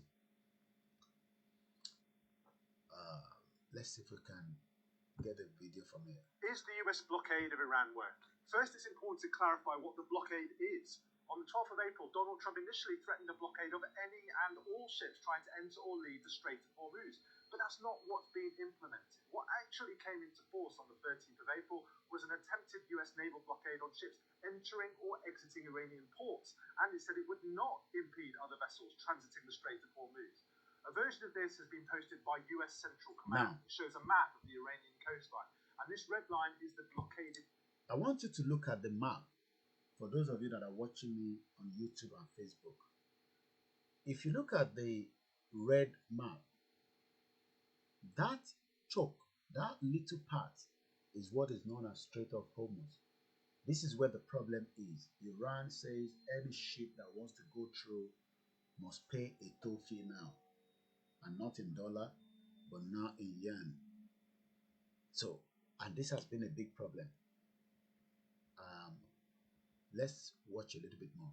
Let's see if we can get a video from here. Is the US blockade of Iran working? First, it's important to clarify what the blockade is. On the 12th of April, Donald Trump initially threatened a blockade of any and all ships trying to enter or leave the Strait of Hormuz. But that's not what's being implemented. What actually came into force on the 13th of April was an attempted US naval blockade on ships entering or exiting Iranian ports. And it said it would not impede other vessels transiting the Strait of Hormuz. A version of this has been posted by US Central Command. It shows a map of the Iranian coastline. And this red line is the blockaded... I want you to look at the map. For those of you that are watching me on YouTube and Facebook, if you look at the red map, that choke, that little part is what is known as Strait of Hormuz. This is where the problem is. Iran says any ship that wants to go through must pay a toll fee now, and not in dollar, but now in yen. So, and this has been a big problem. Let's watch a little bit more.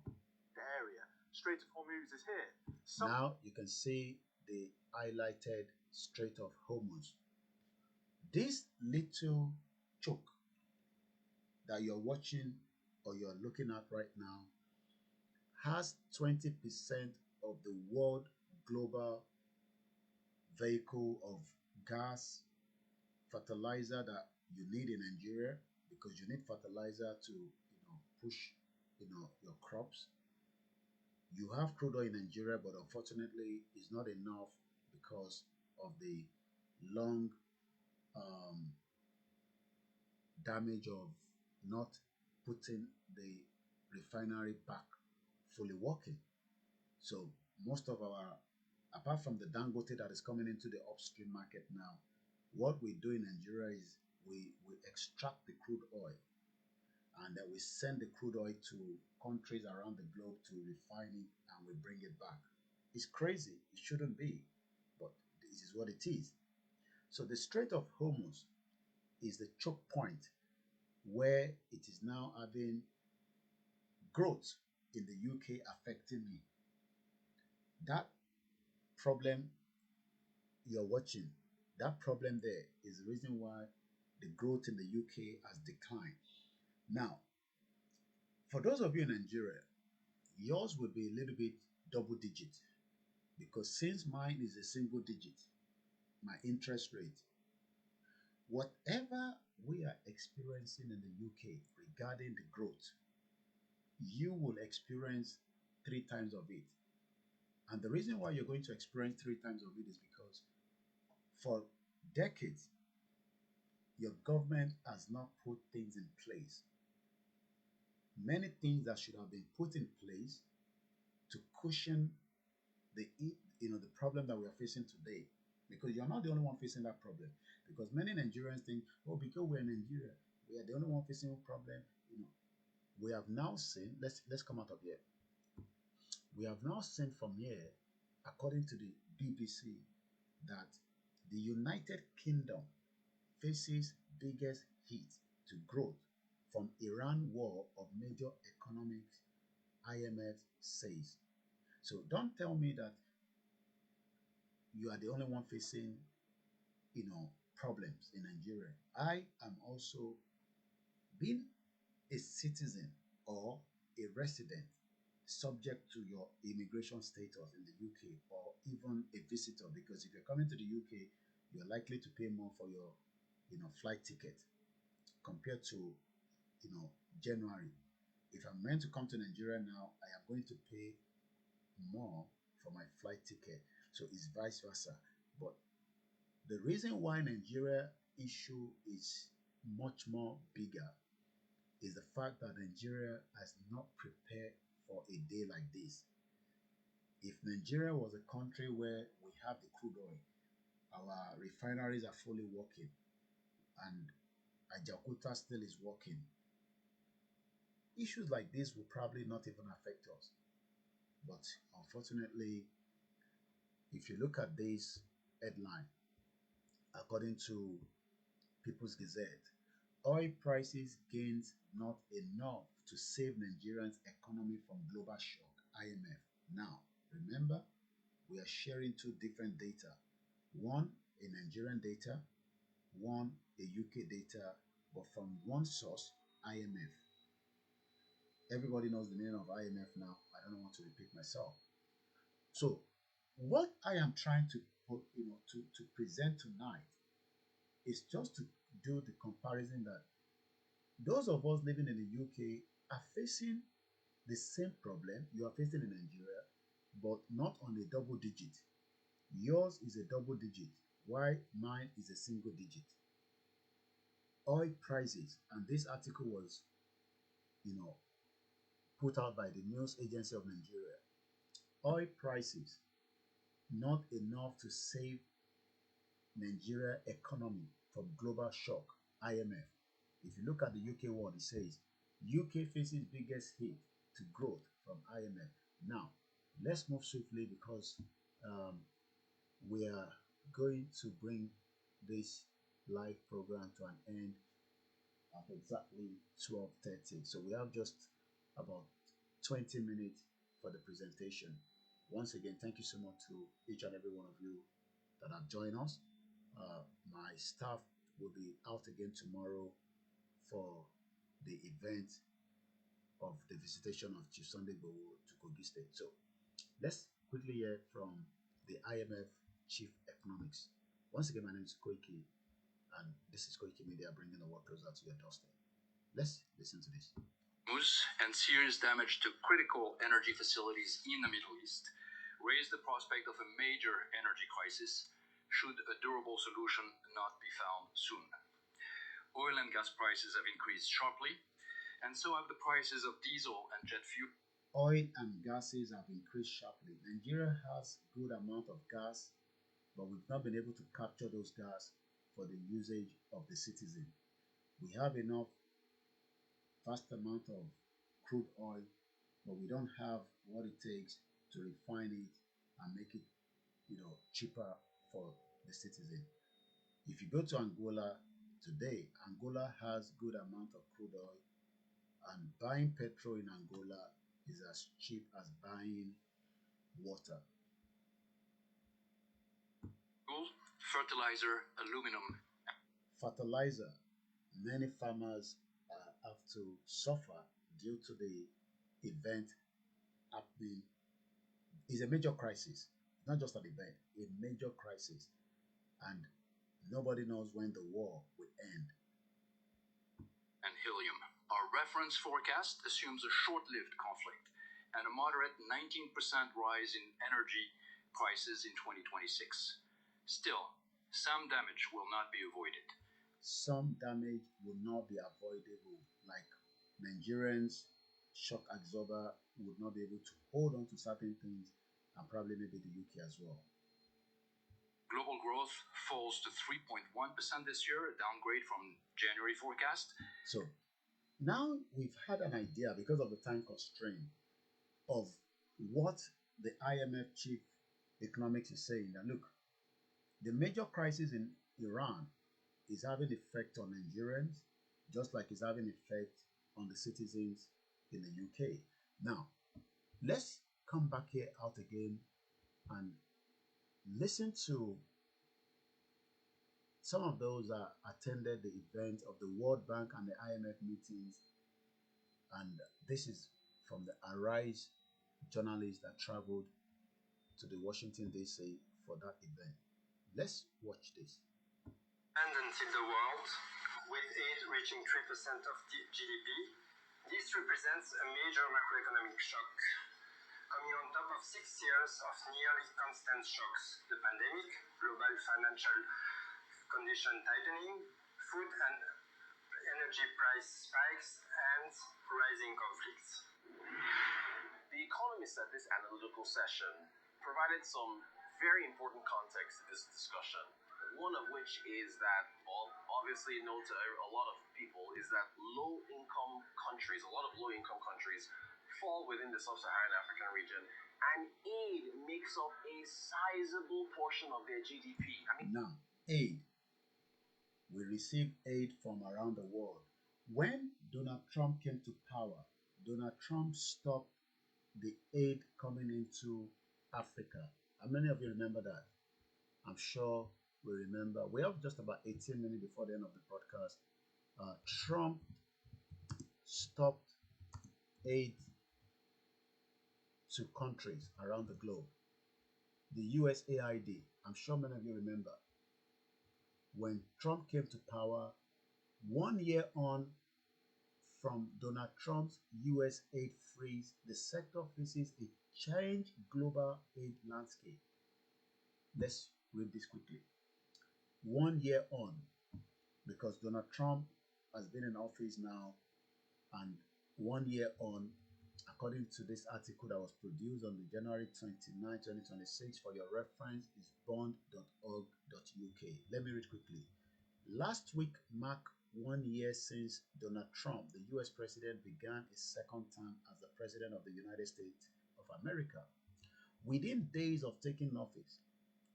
The area, Strait of Hormuz is here. Now you can see the highlighted Strait of Hormuz. This little choke that you're watching or you're looking at right now has 20% of the world global vehicle of gas, fertilizer that you need in Nigeria, because you need fertilizer to push your crops. You have crude oil in Nigeria, but unfortunately it's not enough because of the long damage of not putting the refinery back fully working. So most of our, apart from the Dangote that is coming into the upstream market now, what we do in Nigeria is we extract the crude oil, and then we send the crude oil to countries around the globe to refine it, and we bring it back. It's crazy. It shouldn't be, but this is what it is. So the Strait of Hormuz is the choke point where it is now having growth in the UK affecting me. That problem you're watching, that problem there is the reason why the growth in the UK has declined. Now, for those of you in Nigeria, yours will be a little bit double digit, because since mine is a single digit, my interest rate, whatever we are experiencing in the UK regarding the growth, you will experience 3 times of it. And the reason why you're going to experience 3 times of it is because for decades, your government has not put things in place. Many things that should have been put in place to cushion the problem that we are facing today. Because you're not the only one facing that problem. Because many Nigerians think, oh, because we're in Nigeria, we are the only one facing a problem. We have now seen, let's come out of here. We have now seen from here, according to the BBC, that the United Kingdom faces biggest hit to growth from Iran war of major economics, IMF says. So don't tell me that you are the only one facing, problems in Nigeria. I am also, being a citizen or a resident, subject to your immigration status in the UK, or even a visitor, because if you're coming to the UK, you're likely to pay more for your, flight ticket compared to, January. If I'm meant to come to Nigeria now, I am going to pay more for my flight ticket. So it's vice versa. But the reason why Nigeria issue is much more bigger is the fact that Nigeria has not prepared for a day like this. If Nigeria was a country where we have the crude oil, our refineries are fully working, and Ajakuta still is working, issues like this will probably not even affect us. But unfortunately, if you look at this headline, according to People's Gazette, oil prices gains not enough to save Nigerians' economy from global shock, IMF. Now, remember, we are sharing two different data. One, a Nigerian data, one, a UK data, but from one source, IMF. Everybody knows the name of IMF now. I don't want to repeat myself. So, what I am trying to put, to present tonight is just to do the comparison that those of us living in the UK are facing the same problem you are facing in Nigeria, but not on a double digit. Yours is a double digit, while mine is a single digit. Oil prices, and this article was, put out by the news agency of Nigeria. Oil prices not enough to save Nigeria economy from global shock, IMF. If you look at the UK one, it says UK faces biggest hit to growth from IMF. Now, let's move swiftly because we are going to bring this live program to an end at exactly 12:30. So we have just about 20 minutes for the presentation. Once again, thank you so much to each and every one of you that have joined us. My staff will be out again tomorrow for the event of the visitation of Chief Sunday Igboho to Kogi State. So let's quickly hear from the IMF Chief Economics. Once again, my name is Koiki, and this is Koikimedia, bringing the work closer to your doorstep. Let's listen to this. And serious damage to critical energy facilities in the Middle East raise the prospect of a major energy crisis should a durable solution not be found soon. Oil and gas prices have increased sharply, and so have the prices of diesel and jet fuel. Oil and gases have increased sharply. Nigeria has good amount of gas, but we've not been able to capture those gas for the usage of the citizen. We have enough vast amount of crude oil, but we don't have what it takes to refine it and make it, cheaper for the citizen. If you go to Angola today, Angola has good amount of crude oil, and buying petrol in Angola is as cheap as buying water. Fertilizer, aluminum. Fertilizer. Many farmers have to suffer due to the event happening. It's a major crisis, not just an event, a major crisis. And nobody knows when the war will end. And helium. Our reference forecast assumes a short-lived conflict and a moderate 19% rise in energy prices in 2026. Still, some damage will not be avoided. Some damage will not be avoidable, like Nigerians, shock absorber would not be able to hold on to certain things, and probably maybe the UK as well. Global growth falls to 3.1% this year, a downgrade from January forecast. So now we've had an idea, because of the time constraint, of what the IMF chief economics is saying. That look, the major crisis in Iran is having effect on Nigerians, just like it's having effect on the citizens in the UK. Now, let's come back here out again and listen to some of those that attended the event of the World Bank and the IMF meetings. And this is from the Arise journalists that traveled to the Washington, D.C. for that event. Let's watch this. And until the world, with aid reaching 3% of GDP, this represents a major macroeconomic shock, coming on top of 6 years of nearly constant shocks: the pandemic, global financial condition tightening, food and energy price spikes, and rising conflicts. The economists at this analytical session provided some very important context to this discussion. One of which is that, obviously known to a lot of people, is that a lot of low-income countries fall within the sub-Saharan African region, and aid makes up a sizable portion of their GDP. Now, aid. We receive aid from around the world. When Donald Trump came to power, Donald Trump stopped the aid coming into Africa. How many of you remember that? I'm sure we remember. We have just about 18 minutes before the end of the broadcast. Trump stopped aid to countries around the globe. The USAID, I'm sure many of you remember. When Trump came to power, 1 year on from Donald Trump's US aid freeze, the sector faces a changed global aid landscape. Let's read this quickly. 1 year on, because Donald Trump has been in office now, and 1 year on, according to this article that was produced on the January 29, 2026, for your reference, is bond.org.uk. Let me read quickly. Last week marked 1 year since Donald Trump, the US president, began his second term as the president of the United States of America. Within days of taking office,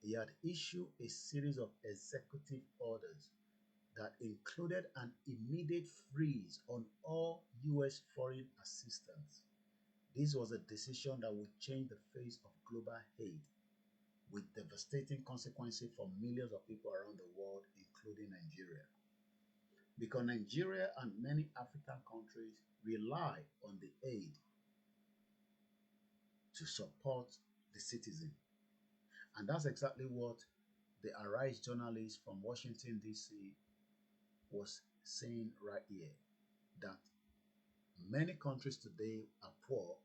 he had issued a series of executive orders that included an immediate freeze on all US foreign assistance. This was a decision that would change the face of global aid, with devastating consequences for millions of people around the world, including Nigeria. Because Nigeria and many African countries rely on the aid to support the citizen. And that's exactly what the Arise journalist from Washington, D.C. was saying right here, that many countries today are poor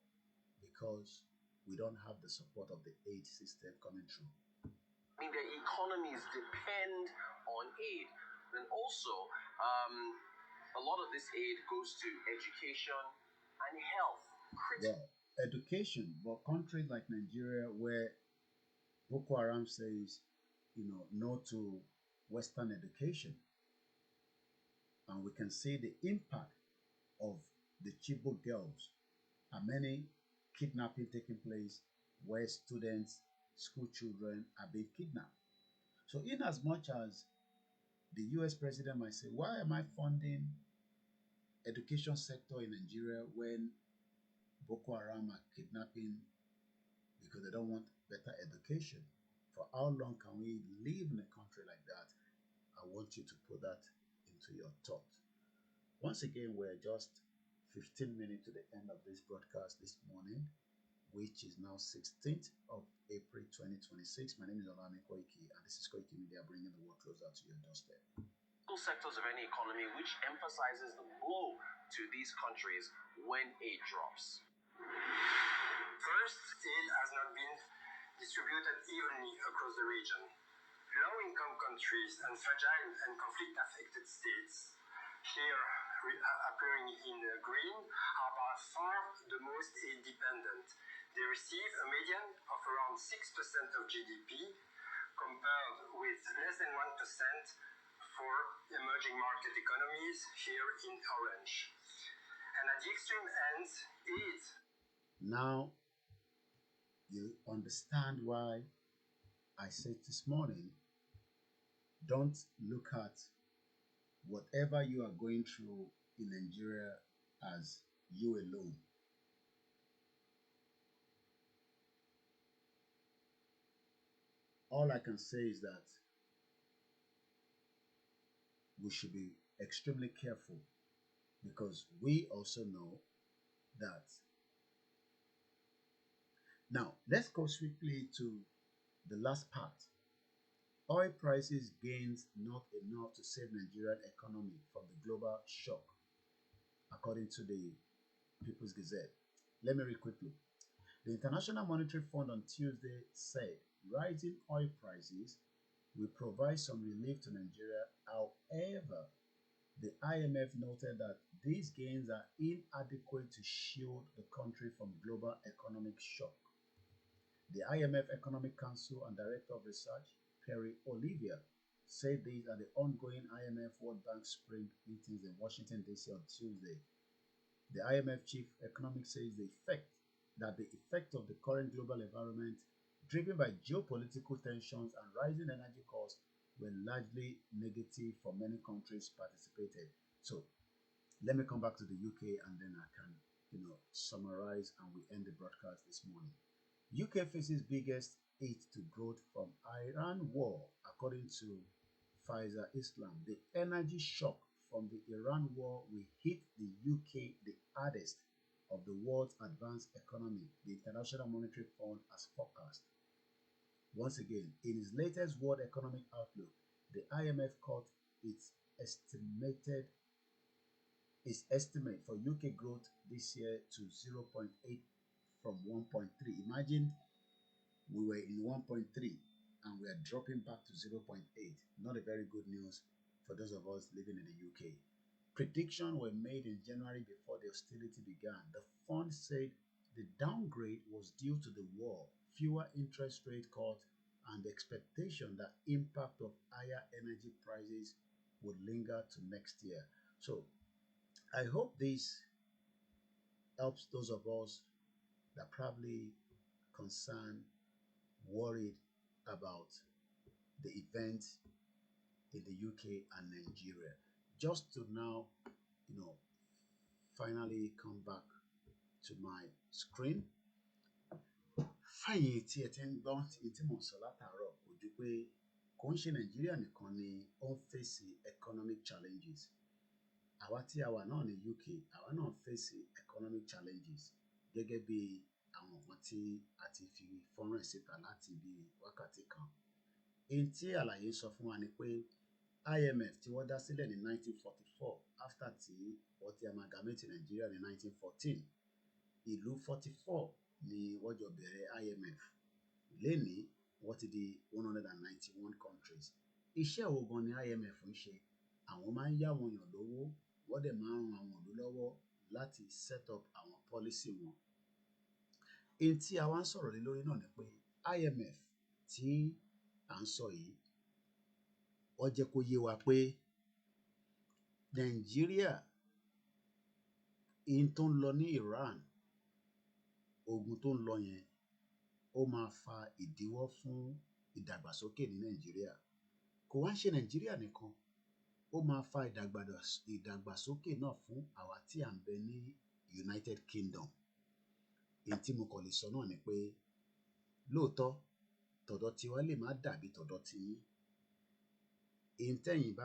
because we don't have the support of the aid system coming through. Their economies depend on aid. And also, a lot of this aid goes to education and health. Well, education, but countries like Nigeria, where Boko Haram says, no to Western education, and we can see the impact of the Chibok girls, and many kidnapping taking place where students, school children are being kidnapped. So in as much as the US president might say, why am I funding education sector in Nigeria when Boko Haram are kidnapping because they don't want better education? For how long can we live in a country like that? I want you to put that into your thought. Once again, we're just 15 minutes to the end of this broadcast this morning, which is now 16th of April 2026. My name is OLAYOMI KOIKI, and this is Koikimedia, bringing the world closer to your doorstep. Sectors of any economy which emphasizes the blow to these countries when aid drops. First, aid has not been distributed evenly across the region. Low-income countries and fragile and conflict-affected states, here appearing in green, are by far the most aid-dependent. They receive a median of around 6% of GDP, compared with less than 1% for emerging market economies, here in orange. And at the extreme ends, aid. Now, you understand why I said this morning, don't look at whatever you are going through in Nigeria as you alone. All I can say is that we should be extremely careful, because we also know that. Now, let's go swiftly to the last part. Oil prices gains not enough to save Nigerian economy from the global shock, according to the People's Gazette. Let me read quickly. The International Monetary Fund on Tuesday said rising oil prices will provide some relief to Nigeria. However, The IMF noted that these gains are inadequate to shield the country from global economic shock. The IMF Economic Council and Director of Research, Perry Olivier, said these at the ongoing IMF World Bank Spring meetings in Washington, D.C. on Tuesday. The IMF chief economist says the effect of the current global environment, driven by geopolitical tensions and rising energy costs, were largely negative for many countries participated. So let me come back to the UK and then I can, summarize and we end the broadcast this morning. UK faces biggest hit to growth from Iran war, according to Pfizer Islam. The energy shock from the Iran war will hit the UK the hardest of the world's advanced economy, the International Monetary Fund has forecast. Once again, in its latest World Economic Outlook, the IMF cut its estimate for UK growth this year to 0.8 from 1.3. Imagine we were in 1.3 and we are dropping back to 0.8. Not a very good news for those of us living in the UK. Predictions were made in January before the hostility began. The fund said the downgrade was due to the war, fewer interest rate cuts, and the expectation that impact of higher energy prices would linger to next year. So I hope this helps those of us that probably concerned, worried about the events in the UK and Nigeria. Just to now, finally come back to my screen. Fáyìn tí ẹ ti ń gbọ́ tí mò ń sọ látàárọ̀ kò ju pé kò ń ṣe Nàìjíríà nìkan ni ó ń fèsì economic challenges. Àwa tí a wà náà ní UK, àwa náà fèsì economic challenges gẹ́gẹ́ bí àwọn nǹkan tí a ti fi fọ́nrán síta láti bí wákàtí kan. Èyí tí àlàyé sọ fún wa ni pé IMF tí wọ́n dá sílẹ̀ ní 1944 after tí wọ́n ti amalgamate Nigeria ní 1914. Ìlú 44 ni wọ́n jọ bẹ̀rẹ̀ IMF. Lénìí wọ́n ti di 191 countries. Iṣẹ́ wo gan ni IMF ń ṣe? Àwọn máa ń yá àwọn èèyàn lówó, wọ́n dẹ̀ máa ń ran àwọn ìlú lọ́wọ́ láti set up àwọn policy wọn. Èyí tí a wá ń sọ̀rọ̀ lé lórí náà ni pé IMF tí à ń sọ yìí, wọ́n jẹ́ kó yé wa pé Nàìjíríà, èyí tó ń lọ ní Iran, ogun tó ń lọ yẹn, ó máa fa ìdíwọ́ fún ìdàgbàsókè ní Nàìjíríà. Kò wá ń ṣe Nàìjíríà nìkan, ó máa fa ìdàgbàsókè náà fún àwa tí à ń bẹ ní United Kingdom. Èyí tí mo kàn lè sọ náà ni pé lóòótọ́ tọ̀dọ̀ tiwa lè má dàbí tọ̀dọ̀ tiyín. Èyí tẹ́yìn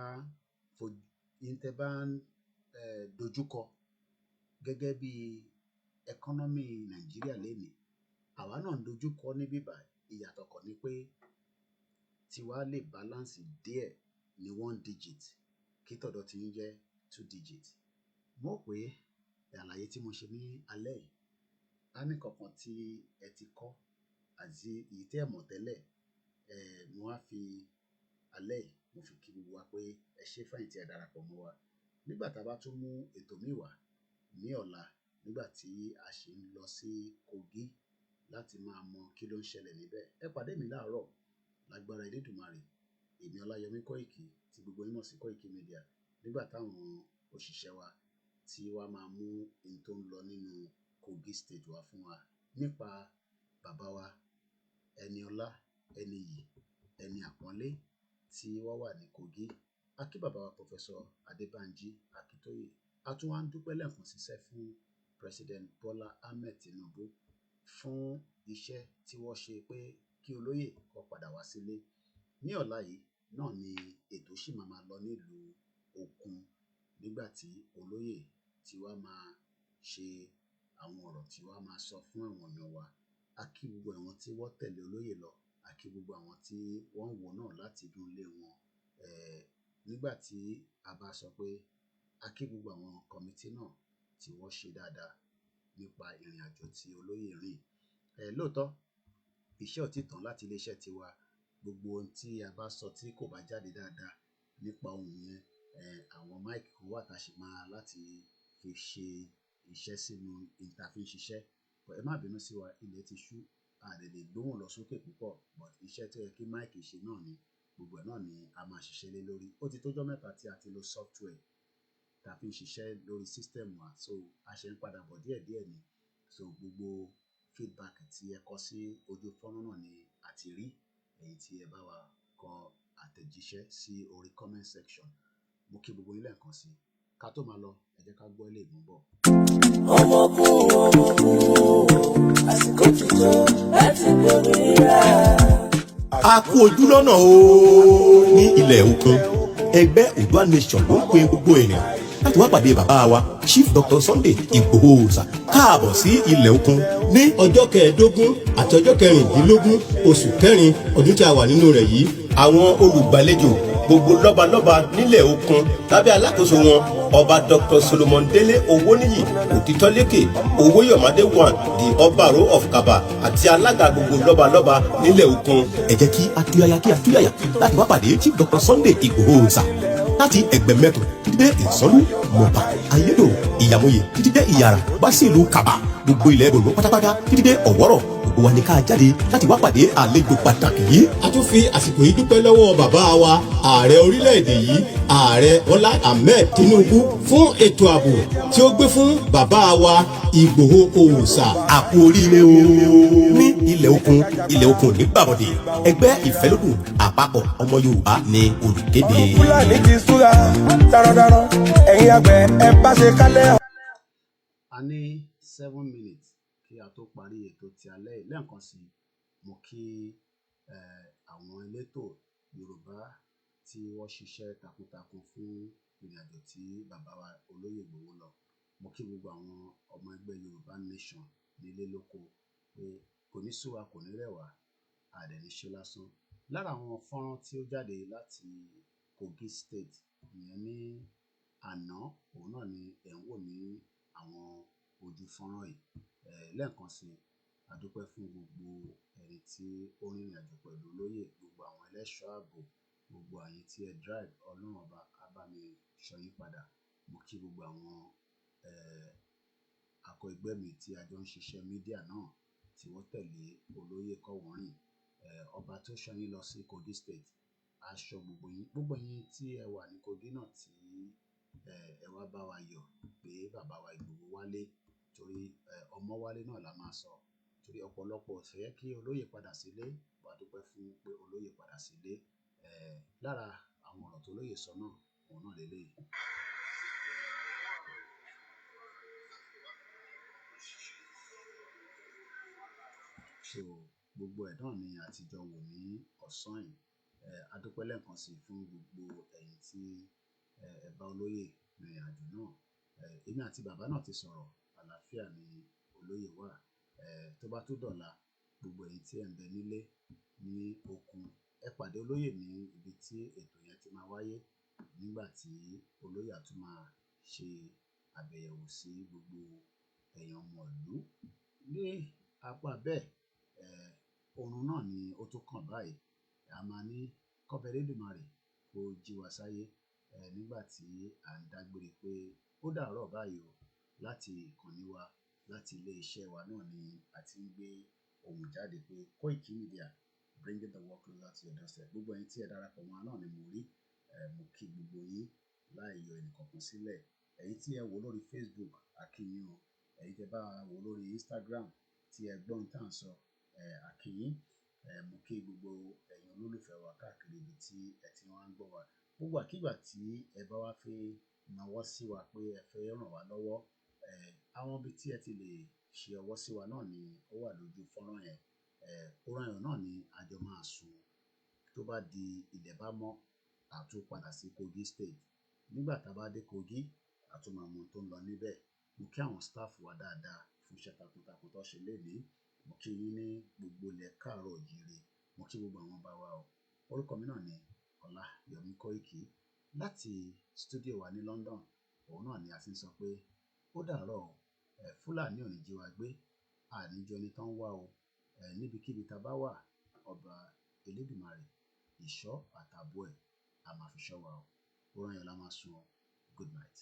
bá ń dojúkọ gẹ́gẹ́ bí economy Nàìjíríà lénìí, àwa náà ń dojúkọ ní bíbá. Ìyàtọ̀ kan ni pé tiwa lè balance díẹ̀ ní 1 digit kí tọ̀dọ̀ tí ń jẹ́ 2 digit. Mo rò pé àlàyé tí mo ṣe ní alẹ́ yìí á ní kankan tí ẹ ti kọ́ àti èyí tí ẹ mọ̀ tẹ́lẹ̀. Mo wá fi alẹ́ yìí mo fi kí gbogbo wa pé ẹ ṣé fẹ́yìn tí ẹ darapọ̀ mọ́ wa. Nígbà tá a bá tún mú ètò míì wá ní ọ̀la, nígbà tí a ṣì ń lọ sí Kogi láti máa mọ kí ló ń ṣẹlẹ̀ níbẹ̀. Ẹ pàdé mi láàárọ̀ lágbára Elédùmarè. Èmi Ọláyọmí Kóìkì tí gbogbo yín mọ̀ sí Koikimedia. Nígbà táwọn òṣìṣẹ́ wa tí wá máa mú ohun tó ń lọ nínú Kogi state wá fún wa nípa bàbá wa Ẹniọlá, Ẹniyì, ẹni àpọ́nlé tí wọ́n wà ní Kogi. A kí bàbá wa Professor Adébánjí Akíntóyè. A tún wá ń dúpẹ́ lẹ́ẹ̀kan síṣẹ́ fún President Bola Ahmed Tinubu fún iṣẹ́ tí wọ́n ṣe pé kí olóyè kó padà wá sílé. Ní ọ̀la yìí náà ni ètò ṣì máa lọ nílùú Òkun nígbà tí olóyè tí wá máa ṣe àwọn ọ̀rọ̀ tí wá máa sọ fún àwọn èèyàn wa. A kí gbogbo àwọn tí wọ́n tẹ̀lé olóyè lọ, a kí gbogbo àwọn tí wọ́n ń wò náà láti inú ilé wọn. Nígbà tí a bá sọ pé a kí gbogbo àwọn kọmitì náà tí wọ́n ṣe dáadáa nípa ìrìn àjò tí olóyè rìn. Lóòótọ́ iṣẹ́ ò tí tán láti iléeṣẹ́ tiwa. Gbogbo ohun tí a bá sọ tí kò bá jáde dáadáa nípa ohun yẹn, àwọn máìkì kan wà tá a ṣe máa láti fi ṣe iṣẹ́ sínú ìtàfin ṣiṣẹ́. Ẹ má bínú sí wa, ilẹ̀ ti ṣú, a lè gbóhùn lọ sókè púpọ̀, but iṣẹ́ tó yẹ kí máìkì ṣe náà ni gbogbo ẹ̀ náà ni a máa ṣiṣẹ́ lé lórí. Ó ti tójọ́ mẹ́ta tí a ti lo software tá a fi ń ṣiṣẹ́ lórí system wa, so a ṣe ń padà bọ̀ díẹ̀díẹ̀ ni. So gbogbo feedback tí ẹ kọ sí ojú fọ́nrán náà ni a ti rí, èyí tí ẹ bá wa kọ àtẹ̀jíṣẹ́ sí orí comment section. Mo kí gbogbo yín lẹ́ẹ̀kan sí. Ká tó máa lọ, ẹ jẹ́ ká gbọ́ ilé ìgbọ̀n bọ̀. Àsìkò ti tó láti gbòmìnira. A kú ojú lọ́nà o ní ilẹ̀ òkun. Ẹgbẹ́ Oòduà Nation ló ń pe gbogbo ènìyàn láti wá pàdé bàbá wa Chief Dr. Sunday Igboho Oòṣà káàbọ̀ sí ilẹ̀ òkun ní ọjọ́ 15 àti ọjọ́ 16 oṣù kẹrin ọdún tí a wà nínú rẹ̀ yìí. Àwọn olùgbàlejò gbogbo lọ́balọ́ba nílẹ̀ òkun lábẹ́ alákòóso wọn ọba Dr. Solomon Dele Owoniyi Òtítọ́lékè Owóyọ̀mádé 1 the Ọbàró of Kaba àti alága gbogbo lọ́balọ́ba nílẹ̀ òkun. Ẹ jẹ́ kí a túyàyà láti wá pàdé Chief Dr. Sunday Igboho Oòṣà láti Ẹgbẹ̀mẹ́kù títí dé Ìsọ́lú Mọ̀bà Ayédò Ìyàmóye títí dé Ìyàrá wá sí ìlú Kaba gbogbo ilẹ̀ Borno pátápátá títí dé Ọ̀wọ́rọ̀. Gbogbo wa ní ká jáde láti wá pàdé àlejò pàtàkì yìí. A tún fi àsìkò yìí dúpẹ́ lọ́wọ́ bàbá wa ààrẹ orílẹ̀-èdè yìí ààrẹ Bọ́lá Ahmed Tinubu fún ètò ààbò tí ó gbé fún bàbá wa Igboho Oòṣà. A kú oríire o ní ilẹ̀ òkun ní gbàbọ̀dé. Ẹgbẹ́ ìfẹ́lódùn àpapọ̀ ọmọ Yorùbá ní olùkéde. Fúlàní ti súra darandaran ẹ̀yin àgbẹ̀ ẹ bá ṣe kálẹ̀. A ní 7 minutes kí a tó parí ètò ti alẹ́ yìí. Lẹ́ẹ̀kan sí mo kí àwọn elétò Yorùbá tí wọ́n ṣiṣẹ́ takuntakun fún ìrìnàjò tí bàbá wa olóyè Ìgbòho lọ. Mo kí gbogbo àwọn ọmọ ẹgbẹ́ Yorùbá Nation nílé lóko pé kò ní sú wa, kò ní rẹ̀ wá, a dẹ̀ ní ṣe lásán. Lára àwọn fọ́nrán tí ó jáde láti Kogi State ìyẹn ní àná, òun náà ni ẹ̀ ń wò ní àwọn ojú fọ́nrán yìí. Lẹ́ẹ̀kan sí a dúpẹ́ fún gbogbo ẹni tí ó rìnrìn àjò pẹ̀lú olóyè, gbogbo àwọn ẹlẹ́ṣọ́ ààbò, gbogbo àyín tí ẹ drive, Ọlọ́run ọba á bá mi ṣọ́ yín padà. Mo kí gbogbo àwọn akọ ẹgbẹ́ mi tí a jọ ń ṣiṣẹ́ mídíà náà tí wọ́n tẹ̀lé olóyè Kọ́wọ̀nrìn. Ọba tó ṣọ́ yín lọ sí Kogi State á ṣọ́ gbogbo yín tí ẹ wà ní Kogi náà tí ẹ wá bá wa yọ̀ pé bàbá wa Ìgbòho wálé, torí ọmọ wálé náà la máa sọ, torí ọ̀pọ̀lọpọ̀ fẹ́ kí olóyè padà sílé. Wà á dúpẹ́ fún pé olóyè padà sílé. Lára àwọn ọ̀rọ̀ tó olóyè sọ náà, òun náà lélẹ́yìí. So gbogbo ẹ̀ náà ni àtijọ́ wò ní ọ̀sán yìí. A dúpẹ́ lẹ́ẹ̀kan sí fún gbogbo ẹ̀yin tí ẹ bá olóyè rìnrìn àjò náà. Èmi àti bàbá náà ti sọ̀rọ̀, àlàáfíà ni olóyè wà. Tó bá tó dọ̀la, gbogbo ẹ̀yin tí ẹ ń bẹ nílé ní òkun, ẹ pàdé olóyè ní ibi tí ètò yẹn ti máa wáyé, nígbà tí olóyè á tún máa ṣe àbẹ̀yẹ̀wò sí gbogbo ẹ̀yin ọmọ ìlú. Ní apá bẹ́ẹ̀, oorun náà ni ó tún kàn báyìí. A máa ní kọ́bẹ̀ Elédùmarè kó jí wa sáyé nígbà tí à ń dágbére pé ó dàárọ̀ báyìí o. Láti ìkànnì wa, láti ilé iṣẹ́ wa náà ni a ti ń gbé ohùn jáde pé Koikimedia, bringing the world closer to your doorstep. Gbogbo ẹ̀yin tí ẹ darapọ̀ mọ́ náà ni mo rí. Mo kí gbogbo yín láì yọ ẹnìkankan sílẹ̀. Ẹ̀yin tí ẹ wò lórí Facebook, a kí yín o. Ẹ̀yin tí ẹ bá wò lórí Instagram tí ẹ gbọ́n tá à ń sọ, a kí yín. Mo kí gbogbo ẹ̀yin olólùfẹ́ wa káàkiri ibi tí ẹ ti wá ń gbọ́ wa. Gbogbo àkígbà tí ẹ bá wá fẹ́ nawọ́ sí wa pé ẹ fẹ́ ràn wá lọ́wọ́, àwọn ibi tí ẹ ti lè ṣe ọwọ́ sí wa náà ni ó wà lójú fọ́nrán yẹn. Oorun ayọ̀ náà ni a jọ máa sùn. Tó bá di ilẹ̀ bá mọ́, a tún padà sí Kogi State. Nígbà tá a bá dé Kogi, a tún máa mọ ohun tó ń lọ níbẹ̀. Mo kí àwọn staff wa dáadáa fún iṣẹ́ takuntakun tó ṣe lénìí. Mo kí yín ní gbogbo ilẹ̀ káàárọ̀ oòjíire. Mo kí gbogbo àwọn bá wa o. Orúkọ mi náà ni OLAYOMI KOIKI láti studio wa ní London. Òun náà ni a ti ń sọ pé ó dàárọ̀ o. Fúlàní ò ní jí wa gbé, àníjọ ẹni tán wá o. Níbikíbi tá a bá wà, ọba Elédùmarè, ìṣọ́ àtààbò ẹ̀ a máa fi ṣọ́ wa o. Good night.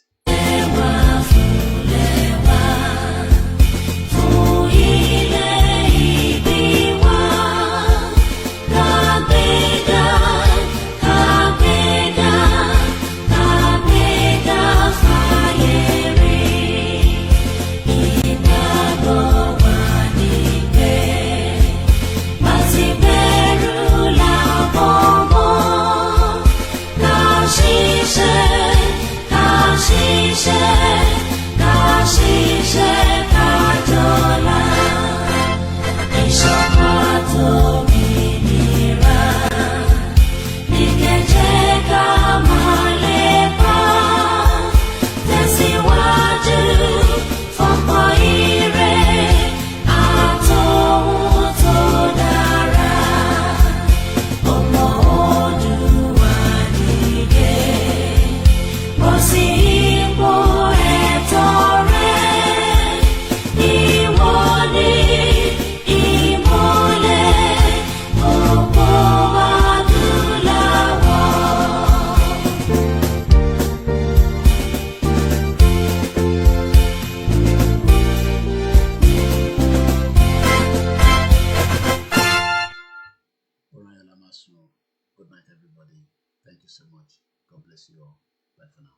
Good night, everybody. Thank you so much. God bless you all. Bye for now.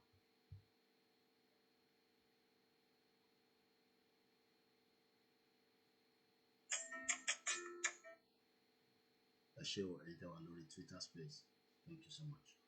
A show editor on Twitter space. Thank you so much.